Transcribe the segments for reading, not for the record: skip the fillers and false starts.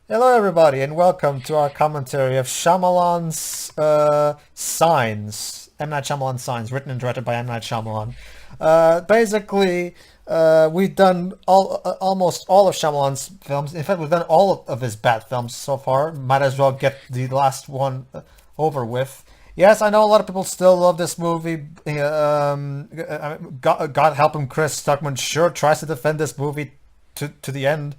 Hello, everybody, and welcome to our commentary of Shyamalan's Signs. M. Night Shyamalan Signs, written and directed by M. Night Shyamalan. We've done almost all of Shyamalan's films. In fact, we've done all of his bad films so far. Might as well get the last one over with. Yes, I know a lot of people still love this movie. God help him, Chris Stuckman sure tries to defend this movie to the end.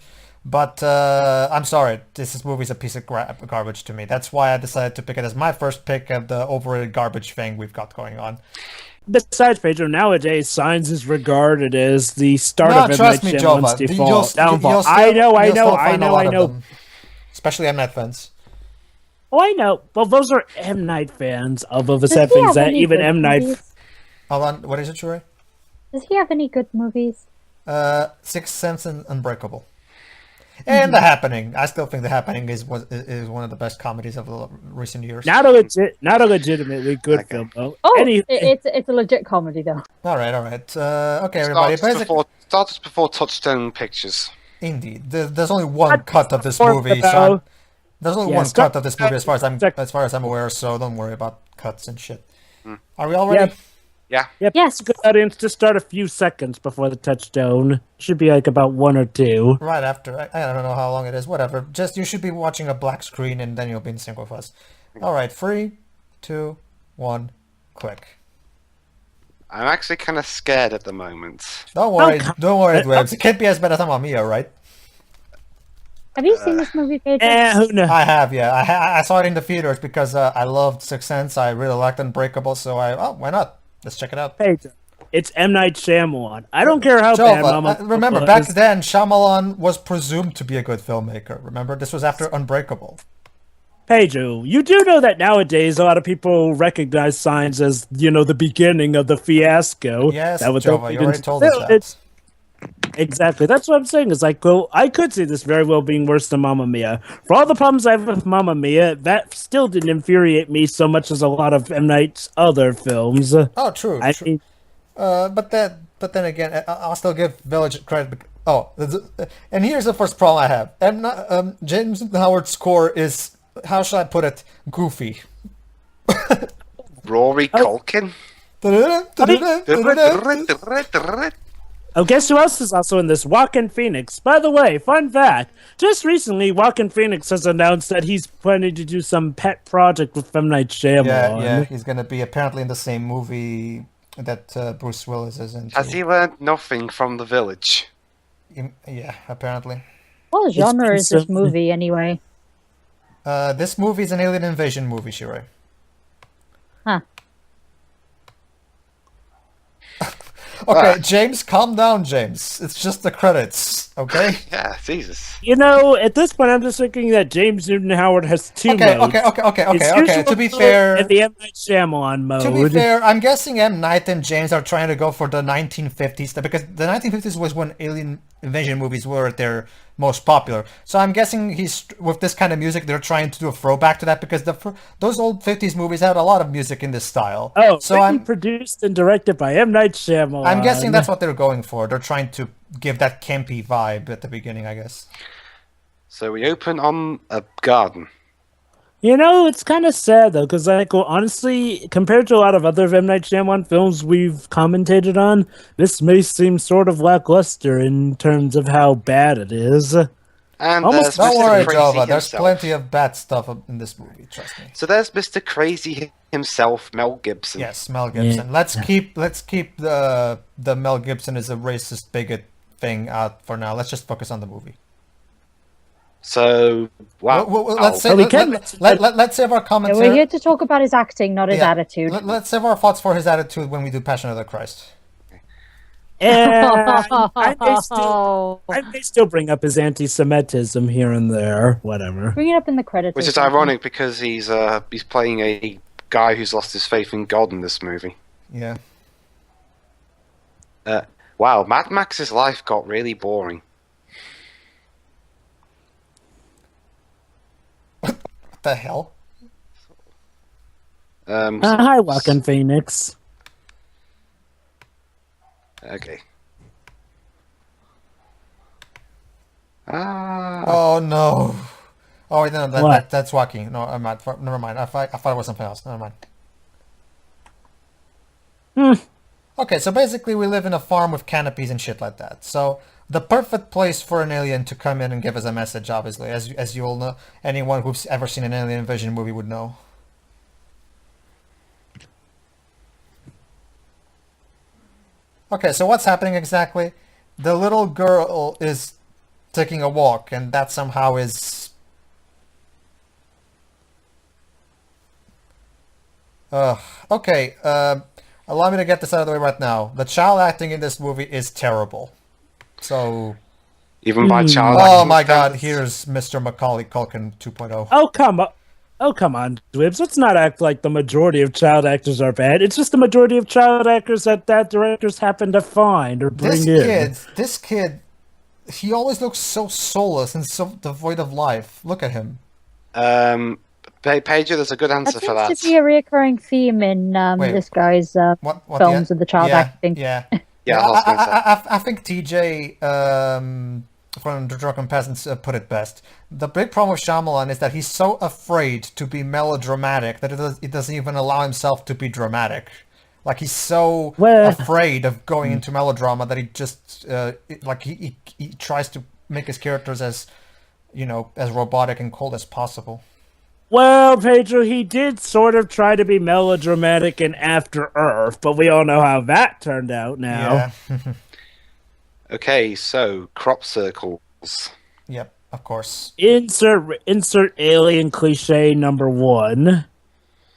But I'm sorry, this movie's a piece of garbage to me. That's why I decided to pick it as my first pick of the overrated garbage thing we've got going on. Besides, Pedro, nowadays Signs is regarded as the start No, of M. Night trust me, Shyamalan's Jova, downfall. I know, I you'll know, still I find a know, lot I of know. them, especially M Night fans. Oh, I know. Well, those are M. Night fans, although the Does sad he thing is have that any even good M. Night... movies? Hold on, what is it, Shure? Does he have any good movies? Sixth Sense and Unbreakable. And The Happening. I still think The Happening is one of the best comedies of the recent years. Not a legitimately good film, though. Oh, it's a legit comedy though. All right. Okay, everybody. Started before Touchstone Pictures. Indeed, there's only one cut of this movie, Sean. There's only one cut of this movie, as far as I'm aware. So don't worry about cuts and shit. Are we all ready? Yeah. Yep. Yes. Good audience to start a few seconds before the touchstone. Should be like about 1 or 2. Right after. I don't know how long it is. Whatever. Just you should be watching a black screen, and then you'll be in sync with us. All right. 3, 2, 1, click. I'm actually kind of scared at the moment. Don't worry, Dwebs. It can't be as bad as Mamma Mia, right? Have you seen this movie, Pedro? Who knows? I have, yeah. I saw it in the theaters because I loved Sixth Sense. I really liked Unbreakable, so why not? Let's check it out. Pedro, it's M. Night Shyamalan. I don't care how bad Jova, remember, back then, Shyamalan was presumed to be a good filmmaker. Remember, this was after Unbreakable. Pedro, you do know that nowadays a lot of people recognize Signs as, the beginning of the fiasco. Yes, that Jova, you already told us that. Exactly. That's what I'm saying. It's like, well, I could see this very well being worse than Mamma Mia. For all the problems I have with Mamma Mia, that still didn't infuriate me so much as a lot of M. Night's other films. Oh, true. Mean, but then again, I'll still give Village credit. And here's the first problem I have. James Howard's score is, how should I put it, goofy. Rory Culkin. Oh, guess who else is also in this? Joaquin Phoenix. By the way, fun fact. Just recently, Joaquin Phoenix has announced that he's planning to do some pet project with M. Night Shyamalan. Yeah, he's going to be apparently in the same movie that Bruce Willis is in. Has he learned nothing from The Village? Yeah, apparently. What genre is this movie anyway? This movie is an alien invasion movie, Shirai. Huh. Okay, James, calm down, James. It's just the credits, okay? Yeah, Jesus. At this point, I'm just thinking that James Newton Howard has two modes. Okay. To be fair, and the M. Night Shyamalan mode. To be fair, I'm guessing M. Night and James are trying to go for the 1950s, because the 1950s was when alien invasion movies were at their most popular. So I'm guessing with this kind of music, they're trying to do a throwback to that, because those old 50s movies had a lot of music in this style. Oh, so I'm produced and directed by M. Night Shyamalan. I'm guessing that's what they're going for. They're trying to give that campy vibe at the beginning, I guess. So we open on a garden. It's kind of sad, though, because, honestly, compared to a lot of other M. Night Shyamalan films we've commentated on, this may seem sort of lackluster in terms of how bad it is. And don't worry, Jova. There's himself. plenty of bad stuff in this movie. Trust me. So there's Mr. Crazy himself, Mel Gibson. Yes, Mel Gibson. Yeah. Let's keep the Mel Gibson is a racist bigot thing out for now. Let's just focus on the movie. So wow. Let's save our comments. We're here to talk about his acting, not his attitude. Let's save our thoughts for his attitude when we do Passion of the Christ. And I may still bring up his anti-Semitism here and there. Whatever. Bring it up in the credits. Which is ironic because he's playing a guy who's lost his faith in God in this movie. Yeah. Wow, Mad Max's life got really boring. What the hell? Hi, Joaquin Phoenix. Okay. Oh no. Oh, wait, no, What? that's wacky. No, never mind. I thought it was something else. Never mind. Okay, so basically we live in a farm with canopies and shit like that. So the perfect place for an alien to come in and give us a message, obviously, as you all know, anyone who's ever seen an alien invasion movie would know. Okay, so what's happening exactly? The little girl is taking a walk, and that somehow is... okay, allow me to get this out of the way right now. The child acting in this movie is terrible. So... Even by child Oh acting my god, standards. here's Mr. Macaulay Culkin 2.0. Oh, come on. Oh, come on, Dwibs. Let's not act like the majority of child actors are bad. It's just the majority of child actors that directors happen to find or bring in. This kid, he always looks so soulless and so devoid of life. Look at him. Pedro, there's a good That answer for seems that. to be a recurring theme in Wait, this guy's What films with the child acting. Yeah. Yeah, I was gonna say. I think TJ from the Drunken Peasants put it best. The big problem with Shyamalan is that he's so afraid to be melodramatic that it doesn't even allow himself to be dramatic. Like he's so afraid of going into melodrama that he just he tries to make his characters as as robotic and cold as possible. Well, Pedro, he did sort of try to be melodramatic in After Earth, but we all know how that turned out now. Yeah. Okay, so crop circles. Yep, of course. Insert alien cliche number 1.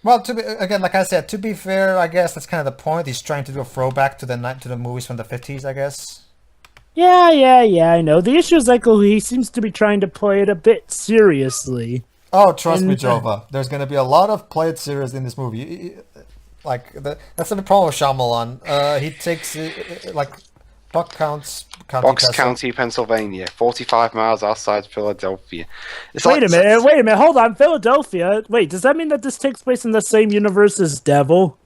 Well, like I said, to be fair, I guess that's kind of the point. He's trying to do a throwback to the movies from the 50s, I guess. Yeah, I know. The issue is he seems to be trying to play it a bit seriously. Oh, trust me, Jova. There's going to be a lot of play it serious in this movie. That's the problem with Shyamalan. He takes Bucks County, Pennsylvania, 45 miles outside Philadelphia. Wait a minute, hold on. Philadelphia? Wait, does that mean that this takes place in the same universe as Devil?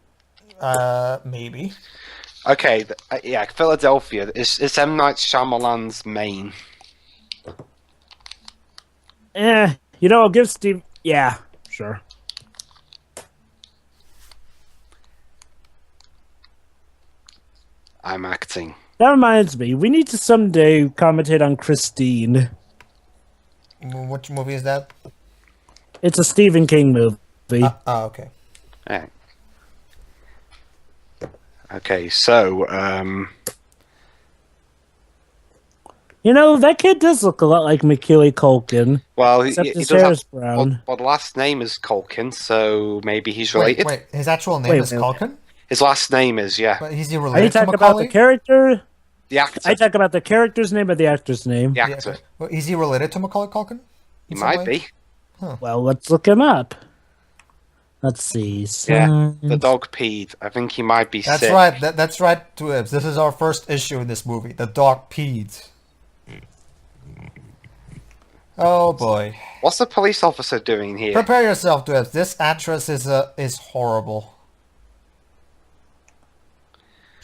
Maybe. Okay, yeah, Philadelphia. It's M. Night Shyamalan's Maine. I'll give Steve... Yeah, sure. I'm acting. That reminds me, we need to someday commentate on Christine. Which movie is that? It's a Stephen King movie. Okay. Alright. Okay, so, that kid does look a lot like Macaulay Culkin. well, Except he his does hair have... is brown. Well, the last name is Culkin, so maybe he's related. Wait, his actual name is Culkin? His last name is, yeah. But is he Are you related to talking about Macaulay? the character? The actor. I talk about the character's name or the actor's name? The actor. Well, is he related to Macaulay Culkin? He in some might way? be. Well, let's look him up. Let's see. Yeah, the dog peed. I think he might be That's sick. right. That's right, Twibs. This is our first issue in this movie. The dog peed. Oh boy. What's the police officer doing here? Prepare yourself, Twibs. This actress is horrible.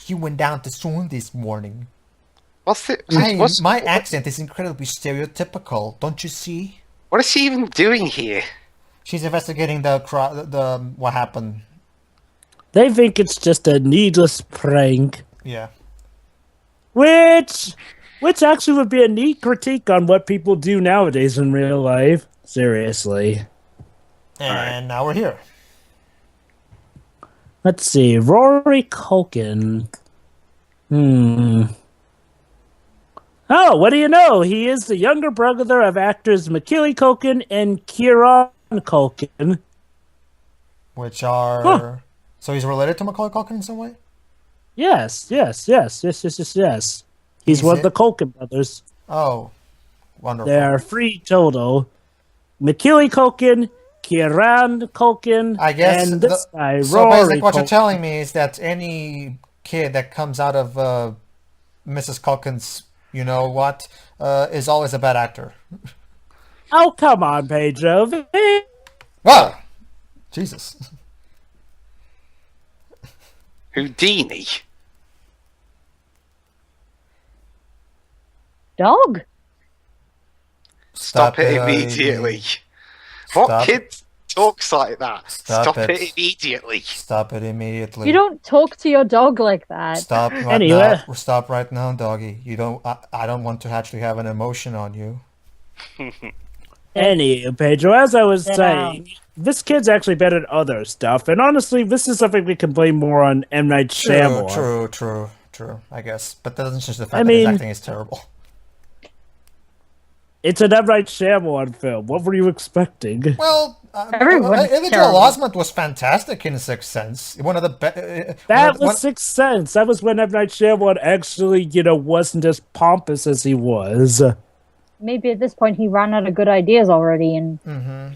He went down to swim this morning. What's it? My accent is incredibly stereotypical. Don't you see? What is she even doing here? She's investigating the what happened. They think it's just a needless prank. Yeah. Which actually would be a neat critique on what people do nowadays in real life. Seriously. And now we're here. Let's see. Rory Culkin. Oh, what do you know? He is the younger brother of actors Macaulay Culkin and Kieran Culkin. Which are... So he's related to Macaulay Culkin in some way? Yes. He's one of the Culkin brothers. Oh, wonderful. There are 3 total. Macaulay Culkin, Kieran Culkin, I guess and this guy, so Rory basically what you're Culkin. telling me is that any kid that comes out of Mrs. Culkin's, is always a bad actor. Oh, come on, Pedro. Wow! Jesus. Houdini. Dog? Stop it immediately. What kid talks like that? Stop Stop it. it immediately. Stop it immediately. You don't talk to your dog like that. Stop right Anyway. now. Stop right now, doggy. You don't. I don't want to actually have an emotion on you. Anyway, Pedro, as I was Sit saying, this kid's actually better at other stuff, and honestly, this is something we can blame more on M. Night Shyamalan. True. I guess, but that doesn't change the fact I that his mean- acting is terrible. It's an M. Night Shyamalan film. What were you expecting? Well, Everyone's Elijah terrible. Osment was fantastic in Sixth Sense. One of the best. That was Sixth Sense. That was when M. Night Shyamalan actually, wasn't as pompous as he was. Maybe at this point he ran out of good ideas already, and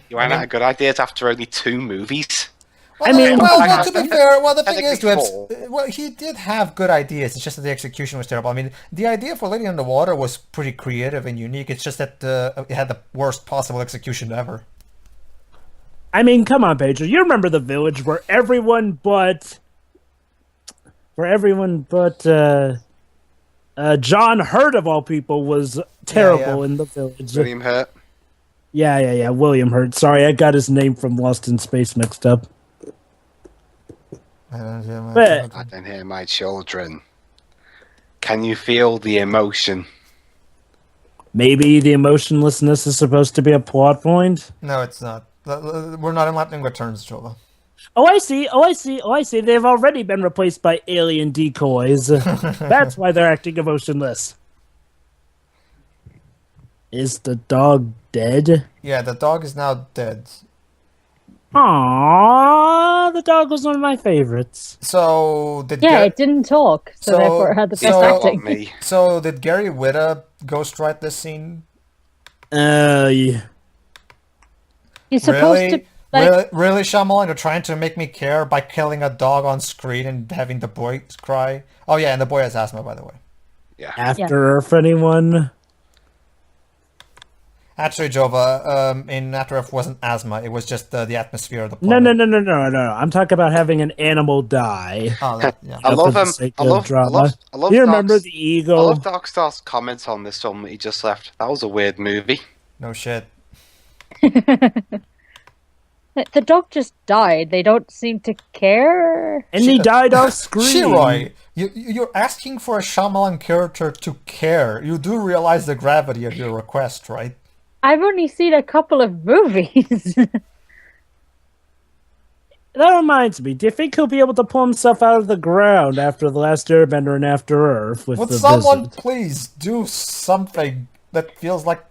You ran out of good ideas after only 2 movies. Well, I mean- well, to be fair, the thing is, Technically well, he did have good ideas. It's just that the execution was terrible. I mean, the idea for Lady in the Water was pretty creative and unique. It's just that it had the worst possible execution ever. I mean, come on, Pedro. You remember The Village where everyone but John Hurt, of all people, was terrible Yeah. in The Village. William Hurt. Yeah, William Hurt. Sorry, I got his name from Lost in Space mixed up. But- I don't hear my children. Can you feel the emotion? Maybe the emotionlessness is supposed to be a plot point. No, it's not. We're not enlightening returns, Jola. Oh, I see. They've already been replaced by alien decoys. That's why they're acting emotionless. Is the dog dead? Yeah, the dog is now dead. Aww, the dog was one of my favorites. So did yeah, it didn't talk, so therefore it had the best so- acting. Me. So did Gary Whitta ghostwrite this scene? Yeah. You're supposed Really? to like. Really, Shyamalan, you're trying to make me care by killing a dog on screen and having the boy cry? Oh yeah, and the boy has asthma, by the way. Yeah. After Earth, anyone? Actually, Jova, in After Earth wasn't asthma, it was just the atmosphere of the No. planet. I'm talking about having an animal die. Oh, yeah. I For love the him. sake I of love. I drama. love. I love. You remember Dark's- the I eagle? love Darkstar's comments on this film that he just left. That was a weird movie. No shit. The dog just died. They don't seem to care. And he died off screen. Shiroy, you're asking for a Shyamalan character to care. You do realize the gravity of your request, right? I've only seen a couple of movies. That reminds me, do you think he'll be able to pull himself out of the ground after The Last Airbender and After Earth with Would the someone visit? please do something that feels like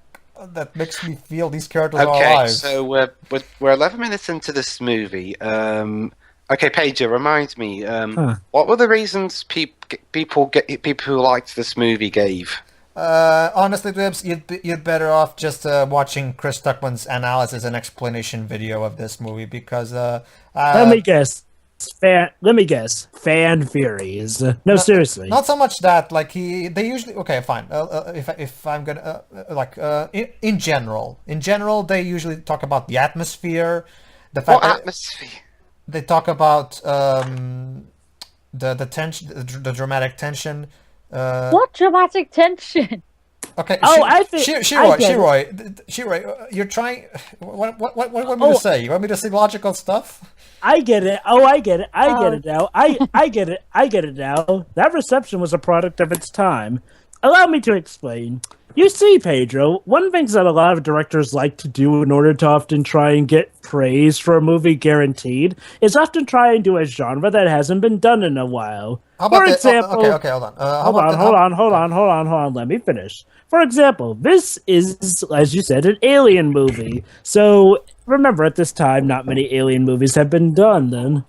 that makes me feel these characters are Okay, alive? so we're 11 minutes into this movie. Okay, Paige, remind me. What were the reasons people who liked this movie gave? Honestly, Dibs, you'd better off just watching Chris Tuckman's analysis and explanation video of this movie because Let me guess. Fan theories. No, seriously. not so much that they usually okay fine if I'm gonna in general they usually talk about the atmosphere, the fact What that atmosphere? they talk about the tension, the dramatic tension. What dramatic tension? Okay. Oh, I think- I get it. Shiroy, you're trying. What want me to say? You want me to say logical stuff? I get it. Oh, I get it. I get it now. I get it. I get it now. That reception was a product of its time. Allow me to explain. You see, Pedro, one of the things that a lot of directors like to do in order to often try and get praise for a movie guaranteed is often try and do a genre that hasn't been done in a while. How about For the- example, okay, hold on. Hold on. Let me finish. For example, this is, as you said, an alien movie. So remember, at this time, not many alien movies have been done. Then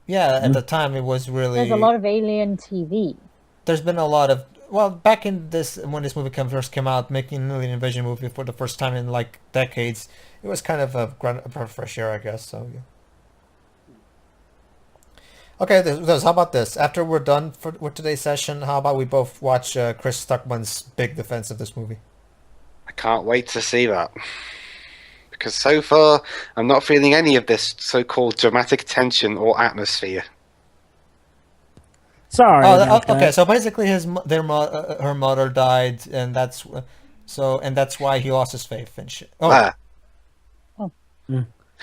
Yeah, at the time it was really. There's a lot of alien TV. There's been a lot of back in this when this movie first came out, making an alien invasion movie for the first time in like decades, it was kind of a breath of fresh air, I guess. So yeah. Okay, how about this? After we're done with today's session, how about we both watch Chris Stuckman's big defense of this movie? I can't wait to see that. Because so far, I'm not feeling any of this so-called dramatic tension or atmosphere. sorry. about Okay. that. So basically, her mother died, and that's why he lost his faith and shit. Oh, Ah.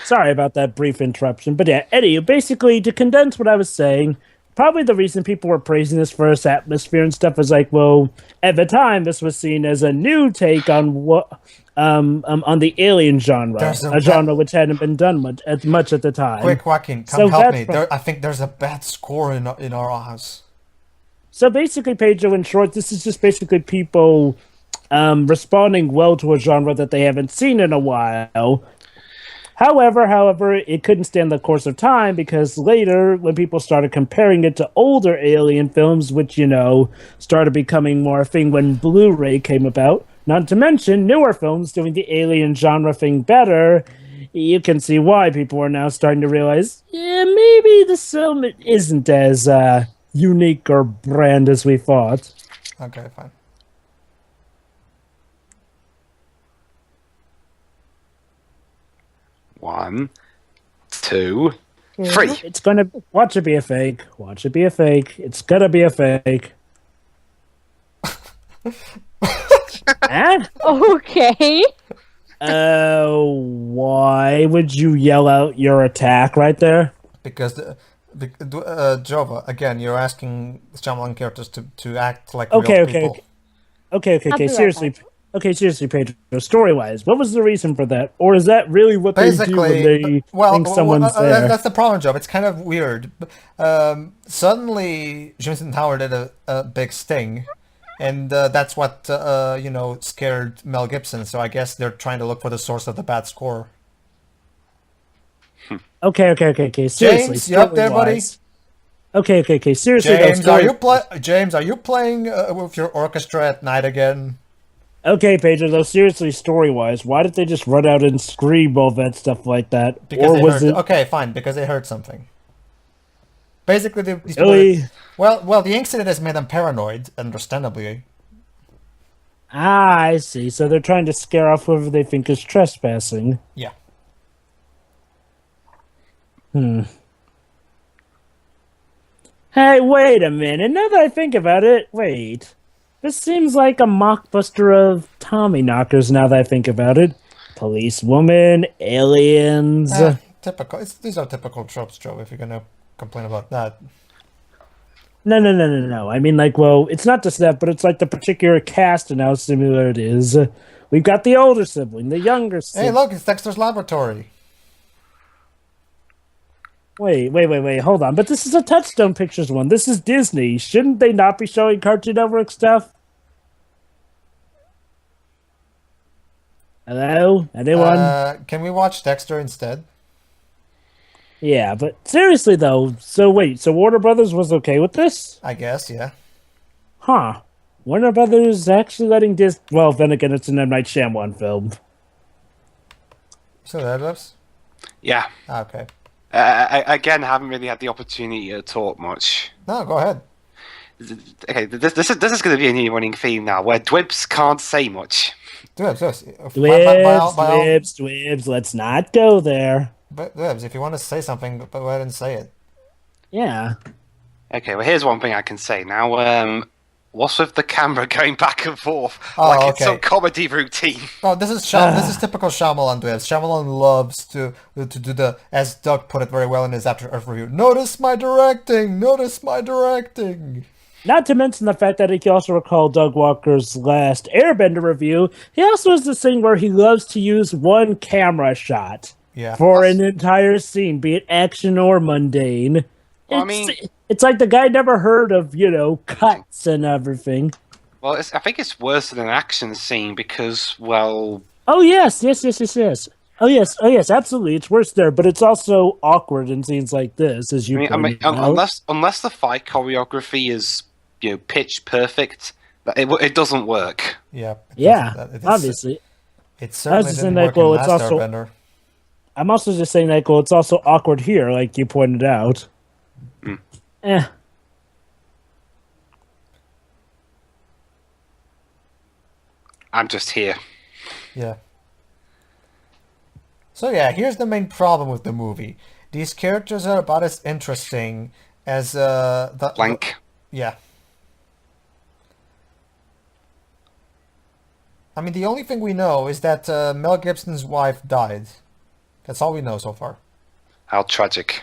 Sorry about that brief interruption. But yeah, Eddie, basically, to condense what I was saying, probably the reason people were praising this for its atmosphere and stuff is like, well, at the time, this was seen as a new take on what. On the alien genre, There's a genre which hadn't been done much at the time. Quick, Joaquin, come So help that's me. I think there's a bad score in our house. So basically, Pedro, in short, this is just basically people responding well to a genre that they haven't seen in a while. However, it couldn't stand the course of time because later, when people started comparing it to older Alien films, which, started becoming more a thing when Blu-ray came about, not to mention newer films doing the Alien genre thing better, you can see why people are now starting to realize, yeah, maybe this film isn't as unique or brand as we thought. Okay, fine. One, two, three. It's gonna watch it be a fake. Watch it be a fake. It's gonna be a fake. Huh? Okay. Why would you yell out your attack right there? Because Jova, again, you're asking Shyamalan characters to act like Okay, real okay, people. Okay. I'll be right Seriously. back. Okay, seriously, Pedro. Story-wise, what was the reason for that? Or is that really what they do when they think someone's there? That's the problem, Joe. It's kind of weird. Suddenly, Jameson Howard did a big sting, and that's what scared Mel Gibson. So I guess they're trying to look for the source of the bad score. Okay. Seriously, James, you up there, buddy? Okay. Seriously, James, are you playing with your orchestra at night again? Okay, Pedro, though, seriously, story-wise, why did they just run out and scream all that stuff like that? Because okay, fine, because they heard something. Basically, these Really? people... Well, the incident has made them paranoid, understandably. Ah, I see. So they're trying to scare off whoever they think is trespassing. Yeah. Hey, wait a minute. Now that I think about it, wait. This seems like a mockbuster of Tommyknockers now that I think about it. Policewoman, aliens. Typical. These are typical tropes, Joe, if you're going to complain about that. No. I mean, it's not just that, but it's like the particular cast and how similar it is. We've got the older sibling, the younger sibling. Hey, look, it's Dexter's Laboratory. Wait, hold on. But this is a Touchstone Pictures one. This is Disney. Shouldn't they not be showing Cartoon Network stuff? Hello? Anyone? Can we watch Dexter instead? Yeah, but seriously though, so Warner Brothers was okay with this? I guess, yeah. Huh. Warner Brothers actually letting Disney... Well, then again, it's an M. Night Shyamalan film. So that was? Yeah. Okay. Again, I haven't really had the opportunity to talk much. No, go ahead. Okay, this is going to be a new running theme now, where Dwibs can't say much. Dwibs, let's not go there. But Dwibs, if you want to say something, go ahead and say it. Yeah. Okay, well, here's one thing I can say now. What's with the camera going back and forth it's some comedy routine? Oh, this is typical Shyamalan. Shyamalan loves to do the, as Doug put it very well in his After Earth review. Notice my directing. Not to mention the fact that if you also recall Doug Walker's last Airbender review, he also has this thing where he loves to use one camera shot for an entire scene, be it action or mundane. Well, it's like the guy never heard of, cuts and everything. Well, I think it's worse than an action scene because, well... Oh, yes. Oh, yes, absolutely. It's worse there, but it's also awkward in scenes like this, as you pointed out. Unless the fight choreography is, pitch perfect, it doesn't work. Yeah. Obviously. It certainly didn't work in Last Airbender. I'm also just saying that, it's also awkward here, like you pointed out. I'm just here. Yeah. So yeah, here's the main problem with the movie. These characters are about as interesting as the... Blank. Yeah. I mean, the only thing we know is that Mel Gibson's wife died. That's all we know so far. How tragic.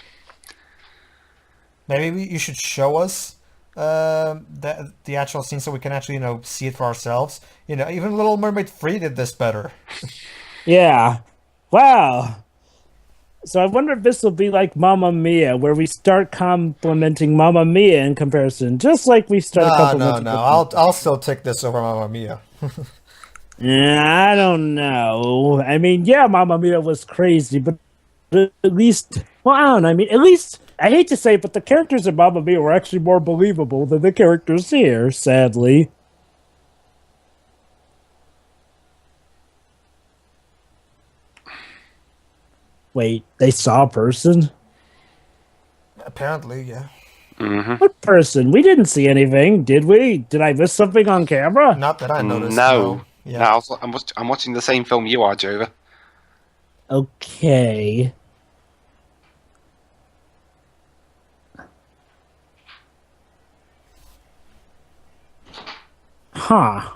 Maybe you should show us the actual scene so we can actually, see it for ourselves. Even Little Mermaid 3 did this better. Yeah. Wow. So I wonder if this will be like Mamma Mia, where we start complimenting Mamma Mia in comparison, just like we started complimenting. No. I'll still take this over Mamma Mia. Yeah, I don't know. I mean, yeah, Mamma Mia was crazy, but at least, well, I don't know. I mean, at least, I hate to say it, but the characters in Mamma Mia were actually more believable than the characters here, sadly. Wait, they saw a person? Apparently, yeah. Mm-hmm. What person? We didn't see anything, did we? Did I miss something on camera? Not that I noticed. No. Yeah. No, I'm watching the same film you are, Jova. Okay. Huh.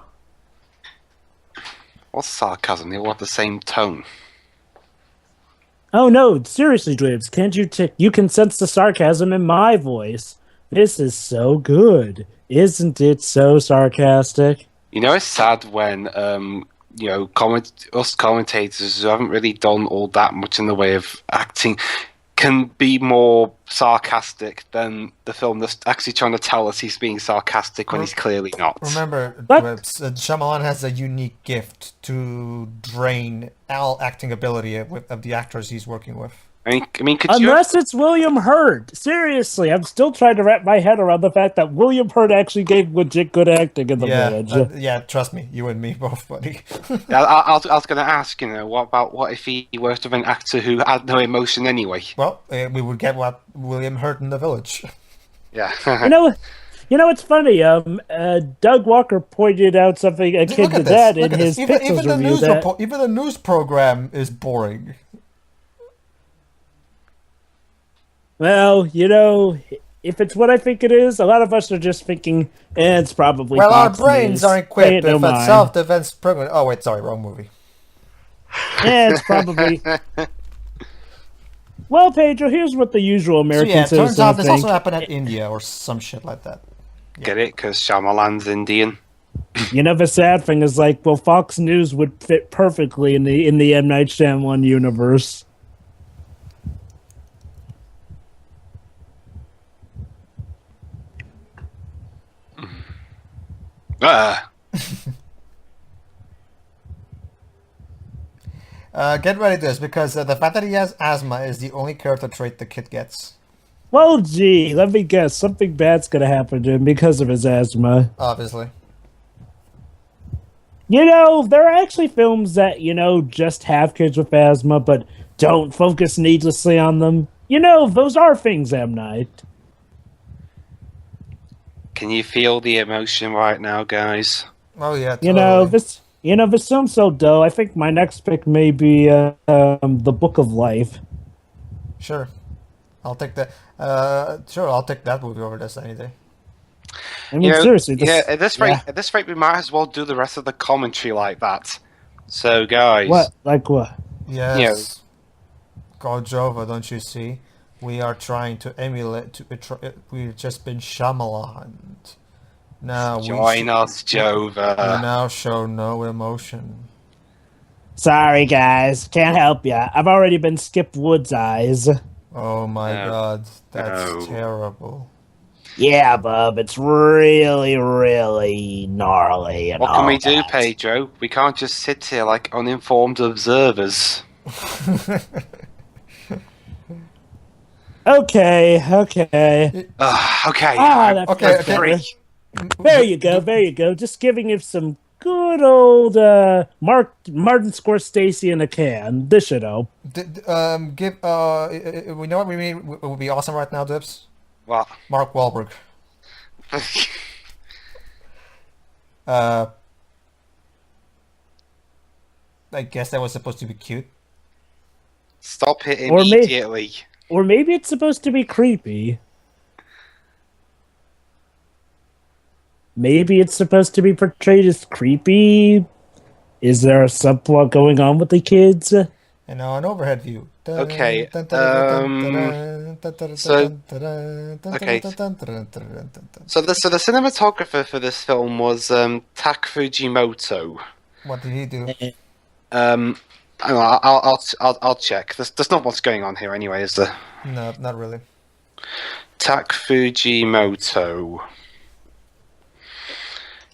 What's sarcasm? They all have the same tone. Oh no, seriously, Dribs, can't you can sense the sarcasm in my voice. This is so good. Isn't it so sarcastic? It's sad when us commentators who haven't really done all that much in the way of acting can be more sarcastic than the film that's actually trying to tell us he's being sarcastic when he's clearly not. Remember, Shyamalan has a unique gift to drain all acting ability of the actors he's working with. I mean, Unless it's William Hurt. Seriously, I'm still trying to wrap my head around the fact that William Hurt actually gave legit good acting in the Village. Yeah, trust me, you and me both, buddy. I was going to ask, what if he were to be an actor who had no emotion anyway? Well, we would get what William Hurt in The Village. Yeah. It's funny. Doug Walker pointed out something akin to that in his Pixels review. Even the news program is boring. Well, if it's what I think it is, a lot of us are just thinking, it's probably Well, Fox our brains News. are equipped Pay it with no a mind. self-defense program. Oh, wait, sorry, wrong movie. Yeah, it's probably... Well, Pedro, here's what the usual American it citizen turns out this think. also happened at India or some shit like that. Get it? Because Shyamalan's Indian. The sad thing is, Fox News would fit perfectly in the M. Night Shyamalan universe. Get ready to this, because the fact that he has asthma is the only character trait the kid gets. Well, gee, let me guess. Something bad's gonna happen to him because of his asthma. Obviously. There are actually films that, just have kids with asthma, but don't focus needlessly on them. Those are things, M. Night. Can you feel the emotion right now, guys? Oh, yeah, totally. This film's so dull. I think my next pick may be The Book of Life. Sure. I'll take that. I'll take that movie over this any day. I mean, seriously. At this rate, we might as well do the rest of the commentary like that. So, guys. What? Like what? Yes. God Jova, don't you see? We are trying to emulate. We've just been Shyamalan. Now join us, Jova. We now show no emotion. Sorry, guys. Can't help ya. I've already been Skip Wood's eyes. Oh my God, that's terrible. Yeah, bub, it's really, really gnarly. And what can we do, Pedro? We can't just sit here like uninformed observers. Okay. Okay. Okay. There you go. Just giving it some good old Martin Scorsese in a can. This should help. We know what we mean. It would be awesome right now, Dips. What? Mark Wahlberg. I guess that was supposed to be cute. Stop it immediately. Or maybe it's supposed to be creepy. Maybe it's supposed to be portrayed as creepy. Is there a subplot going on with the kids? And now an overhead view. Okay, so the cinematographer for this film was Tak Fujimoto. What did he do? Hang on, I'll check. There's not much going on here anyway, is there? No, not really. Tak Fujimoto.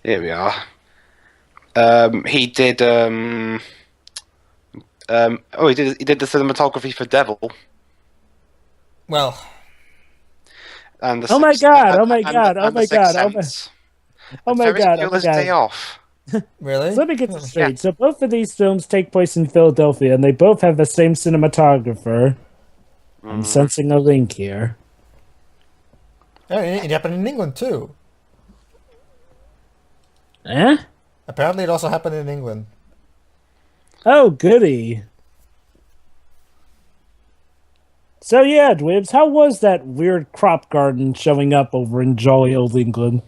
Here we are. He did he did the cinematography for Devil. Well, And the Oh my Sixth- God, and- oh my and- God, and oh the my Sixth God, Sense. oh my Ferris God, oh my Bueller's God. Day Off. really? So let me get this straight. So both of these films take place in Philadelphia, and they both have the same cinematographer. I'm sensing a link here. Yeah, it happened in England too. Eh? Apparently, it also happened in England. Oh, goody. So yeah, Dwibs, how was that weird crop garden showing up over in jolly old England?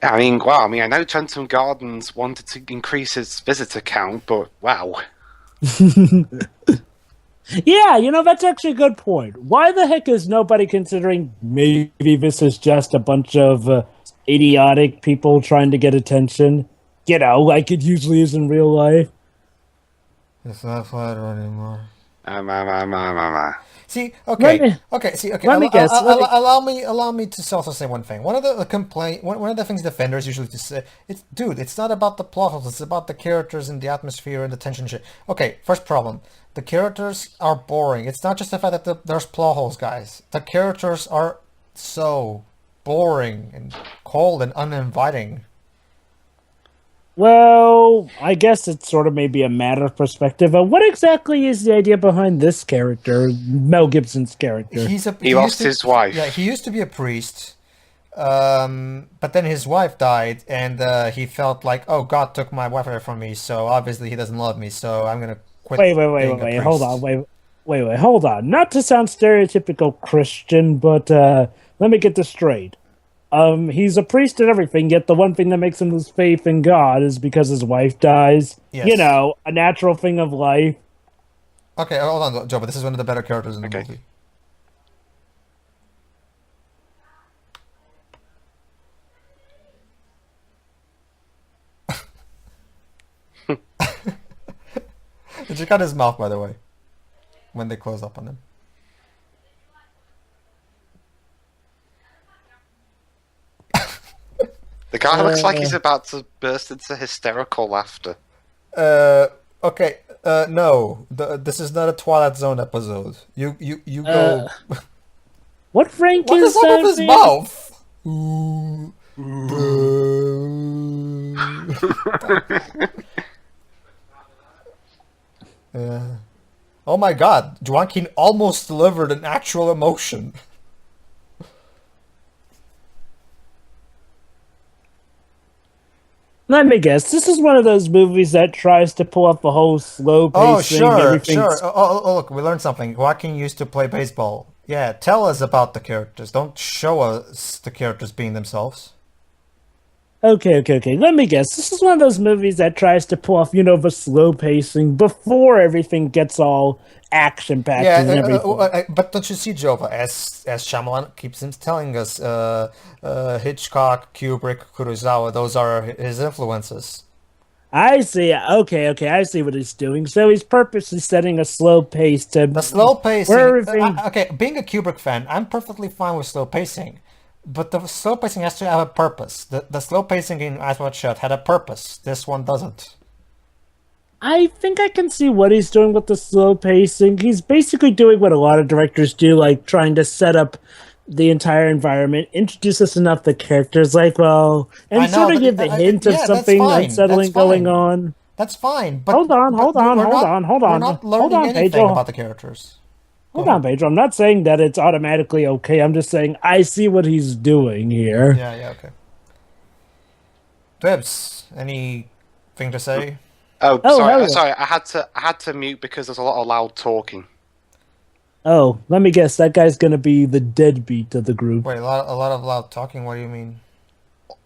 I mean, wow. I mean, I know Trentham Gardens wanted to increase its visitor count, but wow. Yeah, that's actually a good point. Why the heck is nobody considering maybe this is just a bunch of idiotic people trying to get attention? Like it usually is in real life. It's not flatter anymore. See, Let okay, me- okay. let me guess, let me- Allow me to also say one thing. One of the things defenders usually just say, it's not about the plot holes. It's about the characters and the atmosphere and the tension and shit. Okay, first problem. The characters are boring. It's not just the fact that there's plot holes, guys. The characters are so boring and cold and uninviting. Well, I guess it's sort of maybe a matter of perspective. What exactly is the idea behind this character, Mel Gibson's character? He lost his wife. Yeah, he used to be a priest. But then his wife died, and he felt like, oh, God took my wife away from me, so obviously he doesn't love me, so I'm gonna quit. Wait, being a hold priest. on, wait, hold on. Not to sound stereotypical Christian, but let me get this straight. He's a priest and everything, yet the one thing that makes him lose faith in God is because his wife dies. Yes. A natural thing of life. Okay, hold on, Joe, but this is one of the better characters in the Okay. movie. Did you cut his mouth, by the way? When they close up on him. The guy looks like he's about to burst into hysterical laughter. Okay, no. This is not a Twilight Zone episode. You go... What rank What is is up that? with his man? mouth? Ooh. Boo. Oh my God, Joaquin almost delivered an actual emotion. Let me guess. This is one of those movies that tries to pull off the whole slow Oh, pacing. sure, everything's- sure. Oh, look, we learned something. Joaquin used to play baseball. Yeah, tell us about the characters. Don't show us the characters being themselves. Okay. Let me guess. This is one of those movies that tries to pull off, the slow pacing before everything gets all action packed Yeah, and everything. but don't you see, Jova, as Shyamalan keeps telling us, Hitchcock, Kubrick, Kurosawa, those are his influences. I see. Okay. I see what he's doing. So he's purposely setting a slow pace to The slow pacing. where everything. Okay, being a Kubrick fan, I'm perfectly fine with slow pacing, but the slow pacing has to have a purpose. The slow pacing in Eyes Wide Shut had a purpose. This one doesn't. I think I can see what he's doing with the slow pacing. He's basically doing what a lot of directors do, like trying to set up the entire environment, introduce us enough the characters, and I know, sort of but give the hint of yeah, that's something fine, unsettling that's fine. going on. That's fine. But Hold on, but hold on, we're hold not- on, hold We're on. not Hold learning on, anything Pedro. about the characters. Hold on, Pedro. I'm not saying that it's automatically okay. I'm just saying I see what he's doing here. Yeah, okay. Dibs, anything to say? Oh, Oh, sorry, hell yeah. sorry. I had to mute because there's a lot of loud talking. Oh, let me guess. That guy's gonna be the deadbeat of the group. Wait, a lot of loud talking. What do you mean?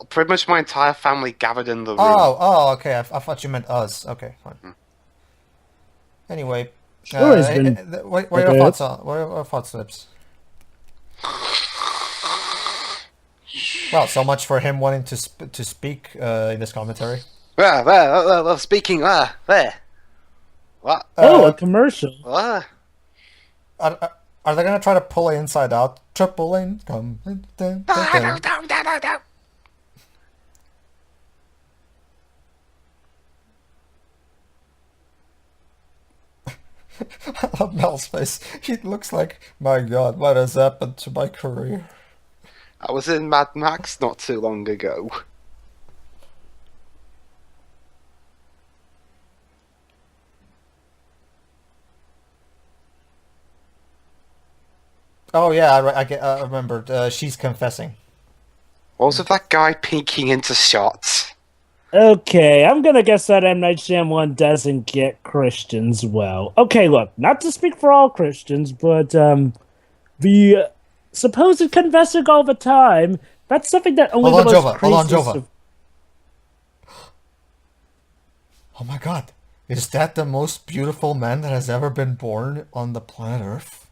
Pretty much my entire family gathered in the room. Oh, okay. I thought you meant us. Okay, fine. Anyway, Sure has been what are your thoughts on? What are your thoughts, Lips? Well, so much for him wanting to speak in this commentary. Speaking, there. What? a commercial. What? Are they gonna try to pull Inside Out? Triple income. I love Mel's face. He looks like, my God, what has happened to my career? I was in Mad Max not too long ago. Oh yeah, I remembered. She's confessing. What was with that guy peeking into shots? Okay, I'm gonna guess that M. Night Shyamalan doesn't get Christians well. Okay, look, not to speak for all Christians, but the supposed confessing all the time, that's something that only Hold on, the most Jova. Hold on, craziest Jova. of... Oh my God, is that the most beautiful man that has ever been born on the planet Earth?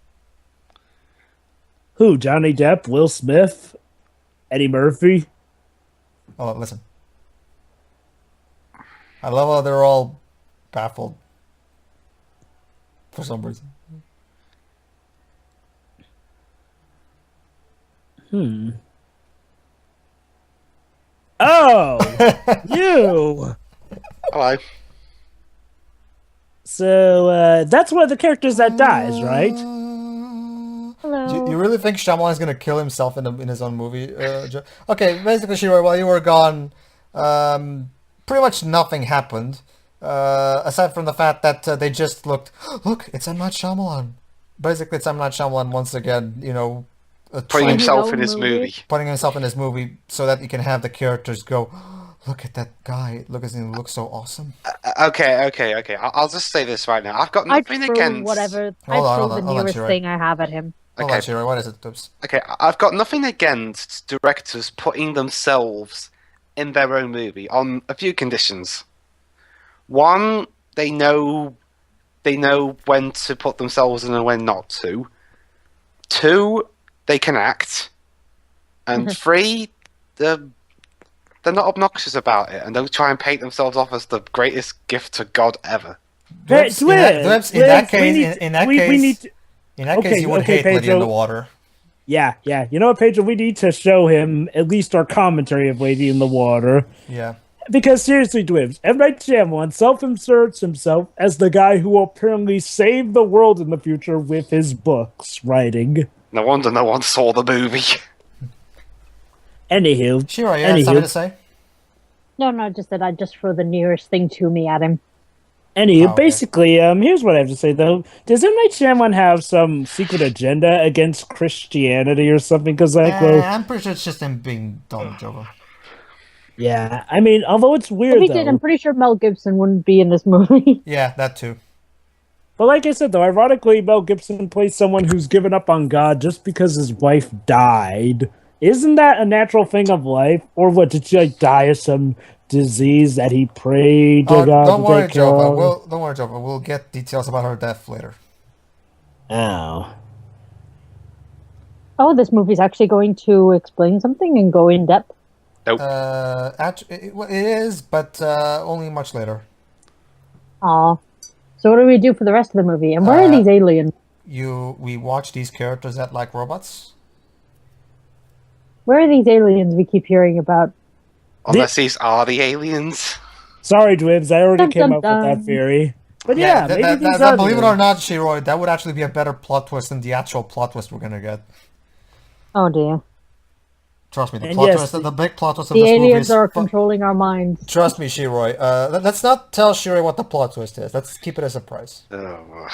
Who? Johnny Depp, Will Smith, Eddie Murphy? Oh, listen. I love how they're all baffled for some reason. Oh, you. Hello. So that's one of the characters that dies, right? Hello. You really think Shyamalan's gonna kill himself in his own movie? Okay, basically, Shiro, while you were gone, pretty much nothing happened, aside from the fact that they just looked. Look, it's M. Night Shyamalan. Basically, it's M. Night Shyamalan once again. Putting trying- himself own in his movie. movie. putting himself in his movie so that you can have the characters go, look at that guy. Look at him. Looks so awesome. Okay. I'll just say this right now. I've got I'd nothing throw against. whatever. Hold on, I'd throw hold the on, hold on, nearest Shirai. thing I have at him. Hold Okay. on, Shiro. What is it, Dubs? Okay, I've got nothing against directors putting themselves in their own movie on a few conditions. One, they know when to put themselves in and when not to. Two, they can act. And three, they're not obnoxious about it and don't try and paint themselves off as the greatest gift to God ever. Dubs, in that case, in that case, you would okay, hate Lady in Pedro. the Water. Yeah. You know what, Pedro? We need to show him at least our commentary of Lady in the Water. Yeah. Because seriously, Dwibs, M. Night Shyamalan self-inserts himself as the guy who will apparently save the world in the future with his books writing. No wonder no one saw the movie. Anywho. Shiro, you have something to say? No, just that I'd just throw the nearest thing to me at him. Anywho, okay. basically, here's what I have to say, though. Does M. Night Shyamalan have some secret agenda against Christianity or something? Because, I'm pretty sure it's just him being dumb, Jova. yeah. I mean, although it's If weird, he did, though. I'm pretty sure Mel Gibson wouldn't be in this movie. Yeah, that too. But like I said, though, ironically, Mel Gibson plays someone who's given up on God just because his wife died. Isn't that a natural thing of life? Or what, did she, die of some disease that he prayed to God Don't to worry, take care of? Jova. Don't worry, Jova. We'll get details about her death later. Oh. Oh, this movie's actually going to explain something and go in depth. Nope. It is, but only much later. Aw. So what do we do for the rest of the movie? And where are these aliens? We watch these characters that like robots. Where are these aliens we keep hearing about? Unless these are the aliens. Sorry, Dwibs, I already Dun, came dun, up with that dun. theory. But yeah, maybe these are believe it the- or not, Shiro, that would actually be a better plot twist than the actual plot twist we're gonna get. Oh dear. Trust me, the And plot yes, twist, the big plot twist of The this movie aliens is are controlling our minds. Trust me, Shiroi. Let's not tell Shiroi what the plot twist is. Let's keep it a surprise. Oh.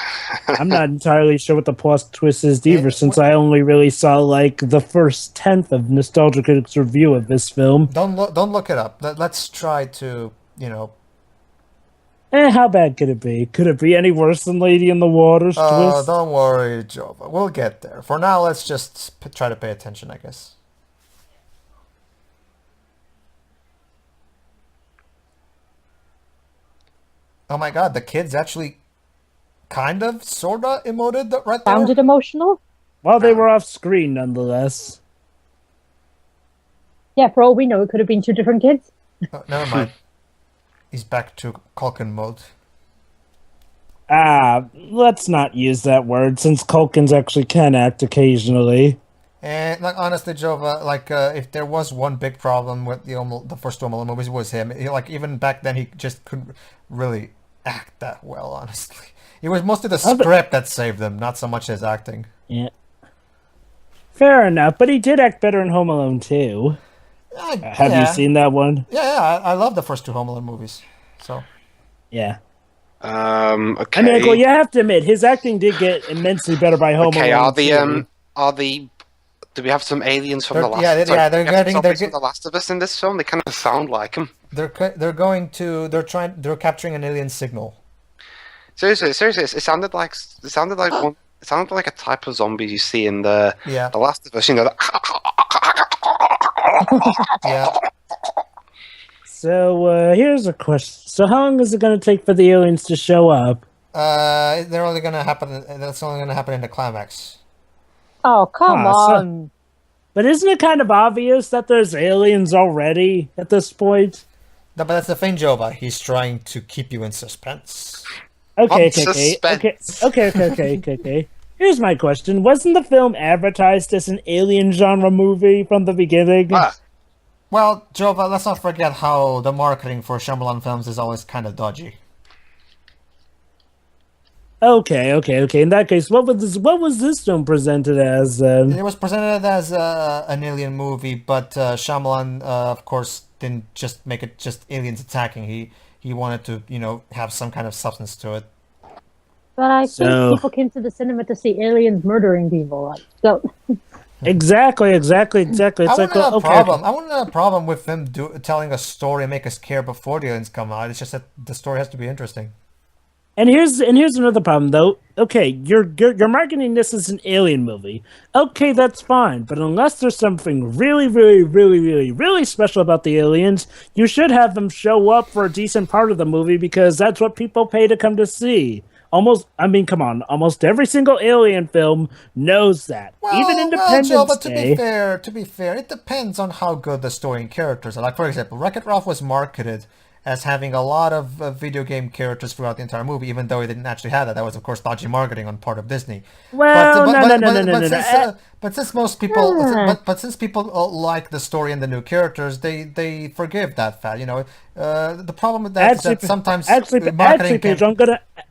I'm not entirely sure what the plot twist is either, Yeah, since I only really saw like the first tenth of Nostalgia Critic's review of this film. Don't look it up. Let's try to, How bad could it be? Could it be any worse than Lady in the Water's twist? Don't worry, Jova. We'll get there. For now, let's just try to pay attention, I guess. Oh my God, the kids actually kind of, sorta emoted right there. Sounded emotional. Well, they were off screen nonetheless. Yeah, for all we know, it could have been two different kids. Oh, never mind. He's back to Culkin mode. Let's not use that word since Culkins actually can act occasionally. And like honestly, Jova, like if there was one big problem with the first Home Alone movies was him. Like even back then, he just couldn't really act that well. Honestly, it was mostly the script that saved him, not so much his acting. Yeah. Fair enough, but he did act better in Home Alone 2. Have you seen that one? Yeah, I love the first two Home Alone movies. So. Yeah. Okay. I mean, well, you have to admit his acting did get immensely better by Home Alone. Do we have some aliens from the Last? They're getting from the Last of Us in this film. They kind of sound like him. They're capturing an alien signal. Seriously, it sounded like a type of zombie you see in the Last of Us. You know. Yeah. So here's a question. So how long is it going to take for the aliens to show up? They're only going to happen. That's only going to happen in the climax. Oh, come on. But isn't it kind of obvious that there's aliens already at this point? No, but that's the thing, Jova. He's trying to keep you in suspense. Okay. Here's my question. Wasn't the film advertised as an alien genre movie from the beginning? Well, Jova, let's not forget how the marketing for Shyamalan films is always kind of dodgy. Okay. In that case, what was this film presented as? It was presented as an alien movie, but Shyamalan, of course, didn't just make it just aliens attacking. He wanted to, have some kind of substance to it. But I think people came to the cinema to see aliens murdering people. Exactly. It's I wouldn't have a problem with them telling a story and make us care before the aliens come out. It's just that the story has to be interesting. And here's another problem though. Okay, you're marketing this as an alien movie. Okay, that's fine. But unless there's something really, really, really, really, really special about the aliens, you should have them show up for a decent part of the movie because that's what people pay to come to see. Almost every single alien film knows that. Even Independence Joe, but Day. to be fair, it depends on how good the story and characters are. Like, for example, Wreck-It Ralph was marketed as having a lot of video game characters throughout the entire movie, even though it didn't actually have that. That was, of course, dodgy marketing on part of Disney. Well, but since most people, but since people like the story and the new characters, they forgive that fact. The problem with that is that sometimes marketing Paige,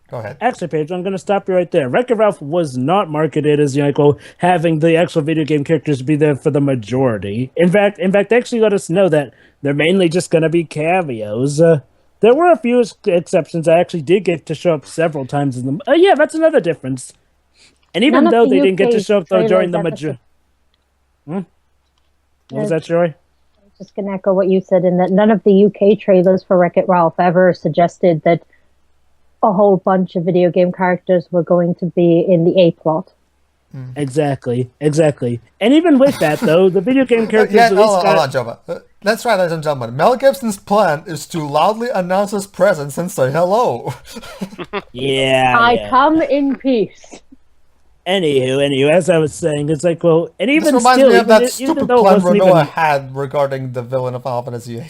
Go ahead. Actually, Paige, I'm going to stop you right there. Wreck-It Ralph was not marketed as having the actual video game characters be there for the majority. In fact, they actually let us know that they're mainly just going to be cameos. There were a few exceptions. I actually did get to show up several times in them. Yeah, that's another difference. And even though they didn't get to show up during the majority. What was that, Joy? Just going to echo what you said in that none of the UK trailers for Wreck-It Ralph ever suggested that a whole bunch of video game characters were going to be in the A-plot. Exactly. And even with that, though, the video game characters... Hold on, Jova. That's right, ladies and gentlemen. Mel Gibson's plan is to loudly announce his presence and say hello. I come in peace. Anywho, as I was saying, it's like, well, and even this reminds me of that stupid plan Renoa had regarding the villain of Final Fantasy VIII.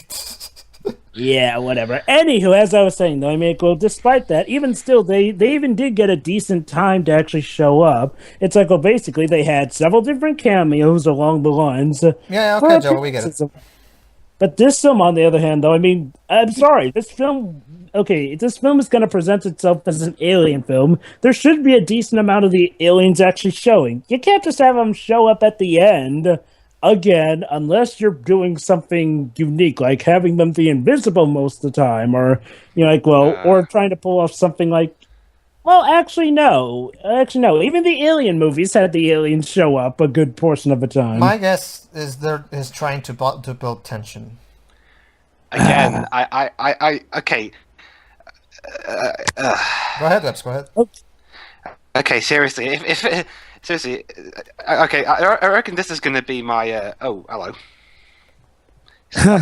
Yeah, whatever. Anywho, as I was saying, though, despite that, even still, they even did get a decent time to actually show up. It's like, basically, they had several different cameos along the lines. Yeah, okay, Joe, we get it. But this film, on the other hand, though, I'm sorry, this film is going to present itself as an alien film. There should be a decent amount of the aliens actually showing. You can't just have them show up at the end. Again, unless you're doing something unique, like having them be invisible most of the time, or or trying to pull off something like, actually no. Even the Alien movies had the aliens show up a good portion of the time. My guess is is trying to build tension. Again, okay. Go ahead, Leps. Go ahead. Okay, seriously, Seriously, okay, I reckon this is going to be my, oh, hello.